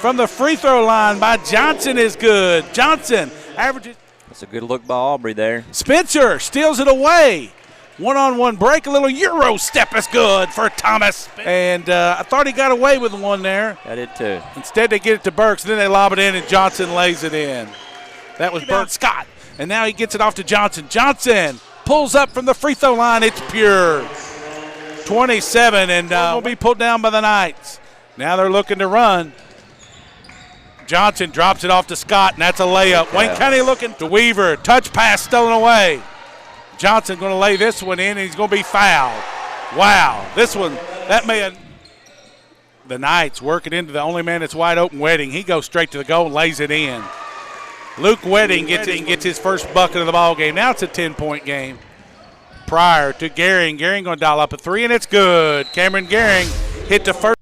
Speaker 3: from the free throw line by Johnson is good. Johnson averages.
Speaker 6: That's a good look by Aubrey there.
Speaker 3: Spencer steals it away. One-on-one break, a little Euro step is good for Thomas. And I thought he got away with one there.
Speaker 6: I did too.
Speaker 3: Instead, they get it to Burks, and then they lob it in, and Johnson lays it in. That was Burks Scott. And now he gets it off to Johnson. Johnson pulls up from the free throw line. It's pure. 27, and will be pulled down by the Knights. Now they're looking to run. Johnson drops it off to Scott, and that's a layup. Wayne County looking to Weaver. Touch pass stolen away. Johnson going to lay this one in, and he's going to be fouled. Wow, this one, that man. The Knights working into the only man that's wide open, Wedding. He goes straight to the goal and lays it in. Luke Wedding gets his first bucket of the ball game. Now it's a 10-point game. Pryor to Gehring. Gehring going to dial up a 3, and it's good. Cameron Gehring hit the first.